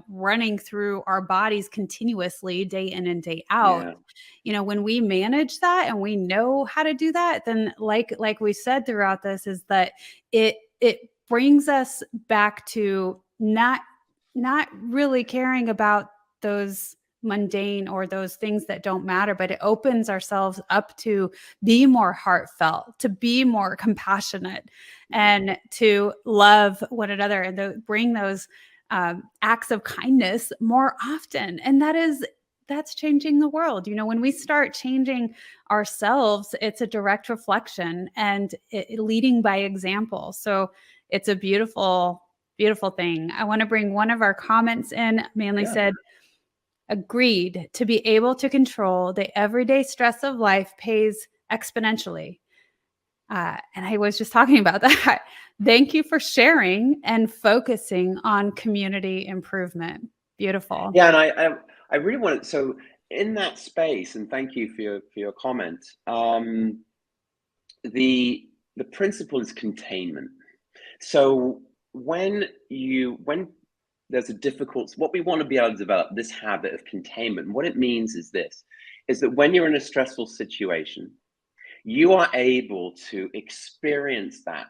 running through our bodies continuously day in and day out, Yeah. when we manage that and we know how to do that, then like we said throughout this, is that it brings us back to not really caring about those mundane or those things that don't matter, but it opens ourselves up to be more heartfelt, to be more compassionate, and to love one another, and to bring those acts of kindness more often. And that's changing the world. When we start changing ourselves, it's a direct reflection, and leading by example. So it's a beautiful, beautiful thing. I want to bring one of our comments in. Manly said, agreed, to be able to control the everyday stress of life pays exponentially. And I was just talking about that. Thank you for sharing and focusing on community improvement. Beautiful. Yeah, and I really want to, so in that space, and thank you for your comment. The principle is containment. So when there's a difficult, what we want to be able to develop this habit of containment. What it means is that when you're in a stressful situation, you are able to experience that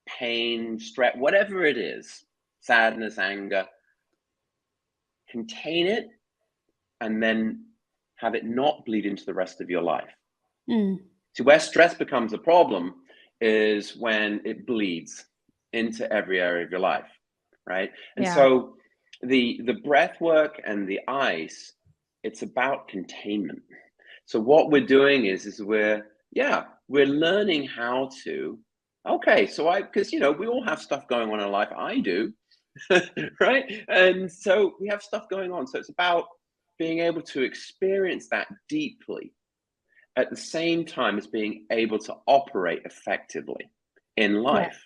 pain, stress, whatever it is, sadness, anger, contain it, and then have it not bleed into the rest of your life. So where stress becomes a problem is when it bleeds into every area of your life, right? And so the breath work and the ice, it's about containment. So what we're doing is we're learning how to, because we all have stuff going on in life. I do. Right? And so we have stuff going on. So it's about being able to experience that deeply at the same time as being able to operate effectively in life.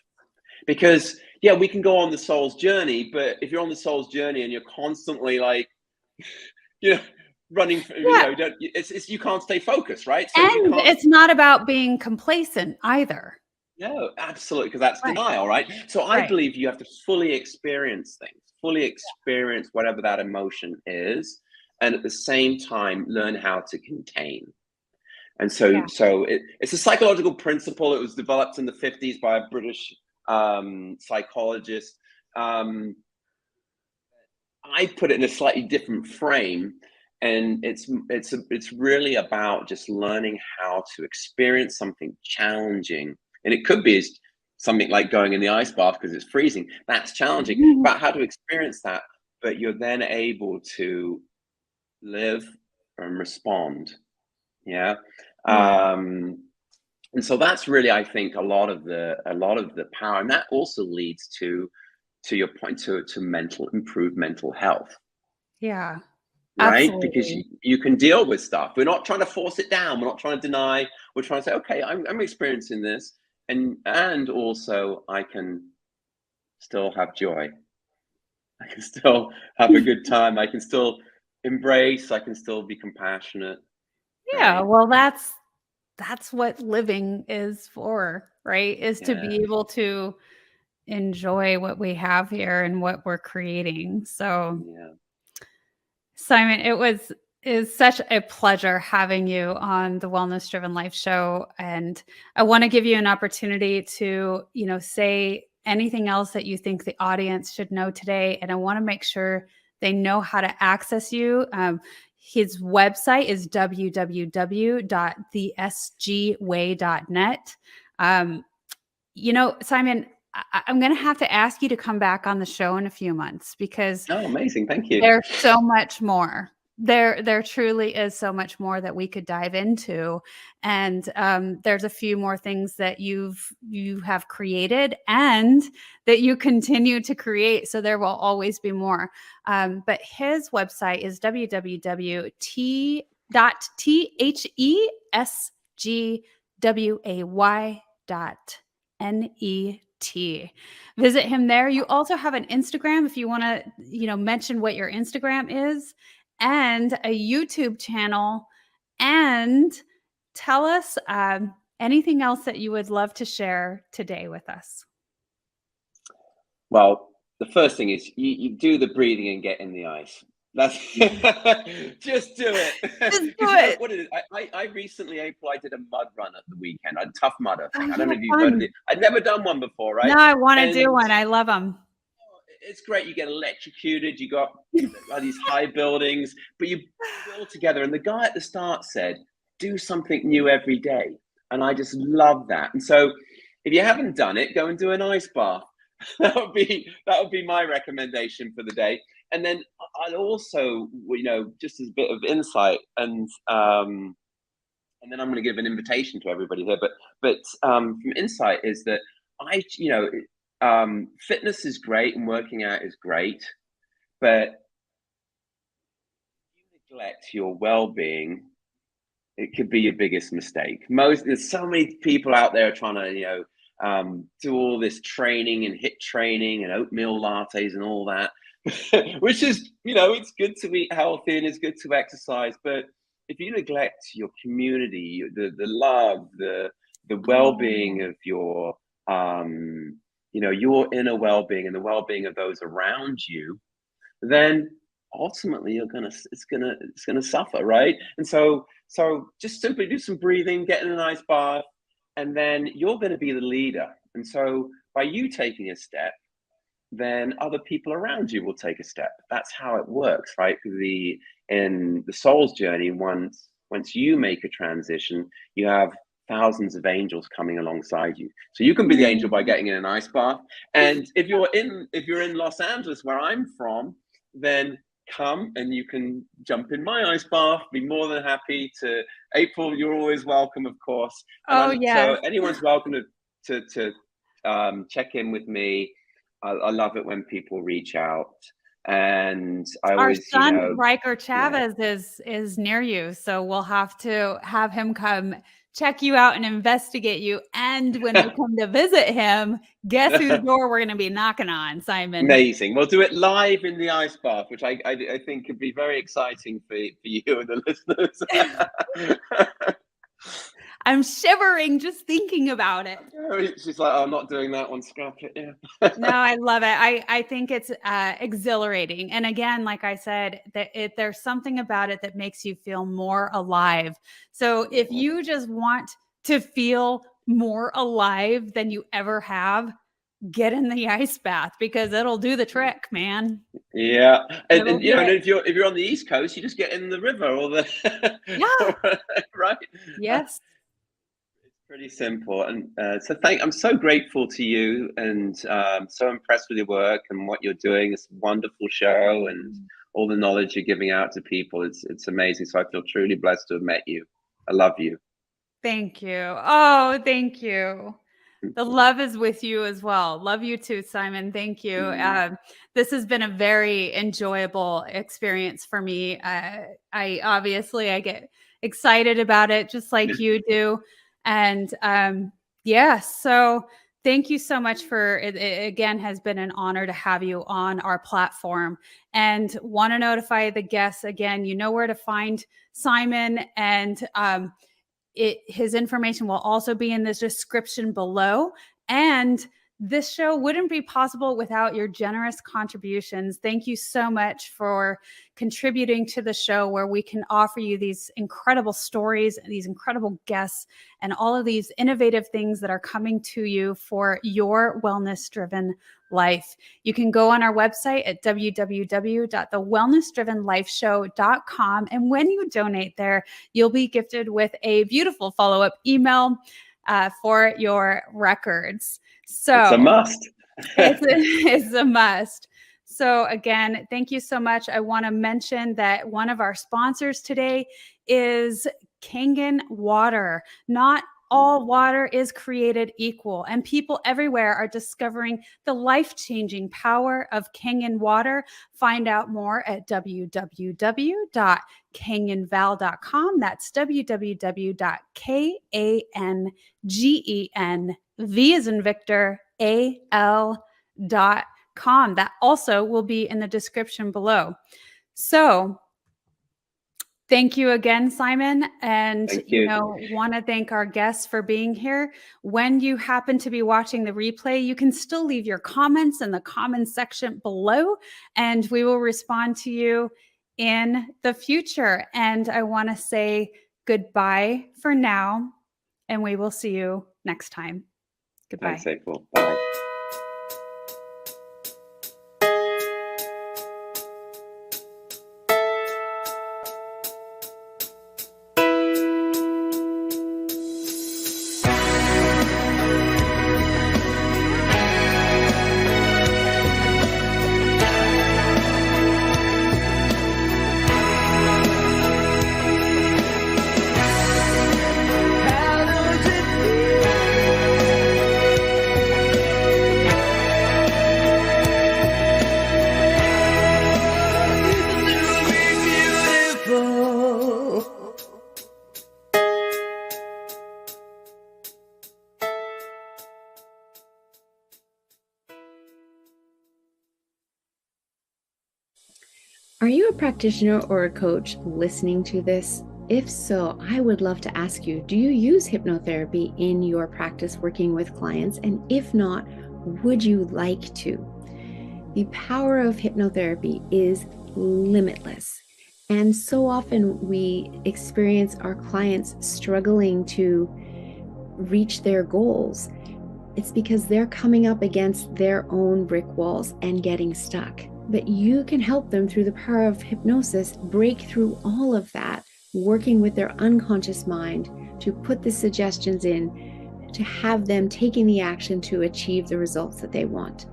Because we can go on the soul's journey, but if you're on the soul's journey and you're constantly like, running, you can't stay focused, right? So and it's not about being complacent either. No, absolutely, because that's denial, right? So I believe you have to fully experience things, fully experience whatever that emotion is, and at the same time learn how to contain. And so it's a psychological principle. It was developed in the 50s by a British psychologist. I put it in a slightly different frame, and it's really about just learning how to experience something challenging. And it could be something like going in the ice bath because it's freezing. That's challenging. About how to experience that, but you're then able to live and respond. And so that's really, I think, a lot of the power, and that also leads to your point, to improved mental health. Yeah. Right? Absolutely. Because you can deal with stuff. We're not trying to force it down. We're not trying to deny. We're trying to say, okay, I'm experiencing this, and also I can still have joy. I can still have a good time. I can still embrace. I can still be compassionate. Yeah. Right? Well, that's what living is for, right? Is to be able to enjoy what we have here and what we're creating. So Simon, it is such a pleasure having you on the Wellness Driven Life show. And I want to give you an opportunity to, say anything else that you think the audience should know today. And I want to make sure they know how to access you. His website is www.thesgway.net. Simon, I'm going to have to ask you to come back on the show in a few months, because amazing. Thank you. There's so much more. There truly is so much more that we could dive into. And there's a few more things that you have created and that you continue to create. So there will always be more. But his website is www.thesgway.net. Visit him there. You also have an Instagram if you want to, mention what your Instagram is, and a YouTube channel, and tell us anything else that you would love to share today with us. Well, the first thing is you do the breathing and get in the ice. That's just do it. Just do 'Cause you know it. what it is? I recently, April, I did a mud run at the weekend, a Tough Mudder Oh, thing. I don't know how if you've heard of fun. it. I'd never done one before, right? No, I want to do And one. I love them. it's great. You get electrocuted. You got these high buildings, but you build together. And the guy at the start said, "Do something new every day," and I just love that. And so, if you haven't done it, go and do an ice bath. that would be my recommendation for the day. And then I'd also, just as a bit of insight, and then I'm going to give an invitation to everybody here. But from insight is that fitness is great and working out is great, but if you neglect your well-being, it could be your biggest mistake. There's so many people out there trying to do all this training and HIIT training and oatmeal lattes and all that, which is, it's good to eat healthy and it's good to exercise, but if you neglect your community, the love, the well-being of your your inner well-being and the well-being of those around you, then ultimately it's gonna suffer, right? And so just simply do some breathing, get in a nice bath, and then you're going to be the leader. And so by you taking a step, then other people around you will take a step. That's how it works, right? In the soul's journey, once you make a transition, you have thousands of angels coming alongside you. So you can be the angel by getting in an ice bath. And if you're in Los Angeles, where I'm from, then come and you can jump in my ice bath. Be more than happy to. April, you're always welcome, of course. Yeah. So anyone's welcome to check in with me. I love it when people reach out, and I always, our son Riker Chavez is near you, so we'll have to have him come check you out and investigate you. And when we come to visit him, guess whose door we're going to be knocking on, Simon? Amazing. We'll do it live in the ice bath, which I think could be very exciting for you and the listeners. I'm shivering just thinking about it. She's like, "I'm not doing that one. Scrap it." Yeah. No, I love it. I think it's exhilarating. And again, like I said, there's something about it that makes you feel more alive. So if you just want to feel more alive than you ever have, get in the ice bath, because it'll do the trick, man. Yeah. And and if you're on the East Coast, you just get in the river or the right. Yes. Pretty simple. And so I'm so grateful to you, and so impressed with your work and what you're doing. It's a wonderful show, and all the knowledge you're giving out to people. It's amazing. So I feel truly blessed to have met you. I love you. Thank you. Oh, thank you. The love is with you as well. Love you too, Simon. Thank you. This has been a very enjoyable experience for me. I get excited about it just like you do. And so thank you so much for it. It again has been an honor to have you on our platform, and want to notify the guests again, you know where to find Simon, and his information will also be in the description below. And this show wouldn't be possible without your generous contributions. Thank you so much for contributing to the show, where we can offer you these incredible stories, these incredible guests, and all of these innovative things that are coming to you for your wellness-driven life. You can go on our website at www.thewellnessdrivenlifeshow.com. And when you donate there, you'll be gifted with a beautiful follow-up email for your records. So it's a must. It's a must. So again, thank you so much. I want to mention that one of our sponsors today is Kangen Water. Not all water is created equal, and people everywhere are discovering the life-changing power of Kangen Water. Find out more at www.kangenval.com. That's www.kangenv as in Victor, al.com. That also will be in the description below. So Thank you again, Simon. And, Thank you. want to thank our guests for being here. When you happen to be watching the replay, you can still leave your comments in the comments section below, and we will respond to you in the future. And I want to say goodbye for now, and we will see you next time. Goodbye. Thanks, April. Bye. Are you a practitioner or a coach listening to this? If so, I would love to ask you, do you use hypnotherapy in your practice working with clients? And if not, would you like to? The power of hypnotherapy is limitless. And so often we experience our clients struggling to reach their goals. It's because they're coming up against their own brick walls and getting stuck. But you can help them through the power of hypnosis break through all of that, working with their unconscious mind to put the suggestions in, to have them taking the action to achieve the results that they want.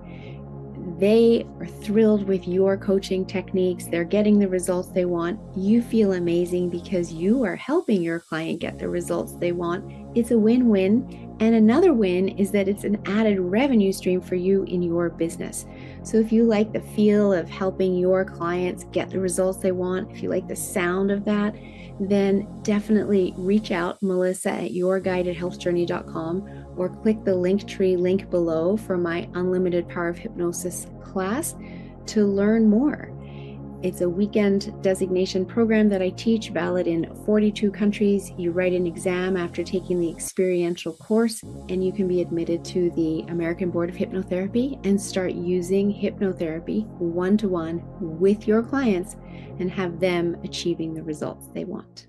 They are thrilled with your coaching techniques. They're getting the results they want. You feel amazing because you are helping your client get the results they want. It's a win-win. And another win is that it's an added revenue stream for you in your business. So if you like the feel of helping your clients get the results they want, if you like the sound of that, then definitely reach out, melissa@yourguidedhealthjourney.com, or click the Linktree link below for my Unlimited Power of Hypnosis class to learn more. It's a weekend designation program that I teach, valid in 42 countries. You write an exam after taking the experiential course, and you can be admitted to the American Board of Hypnotherapy and start using hypnotherapy one-to-one with your clients and have them achieving the results they want.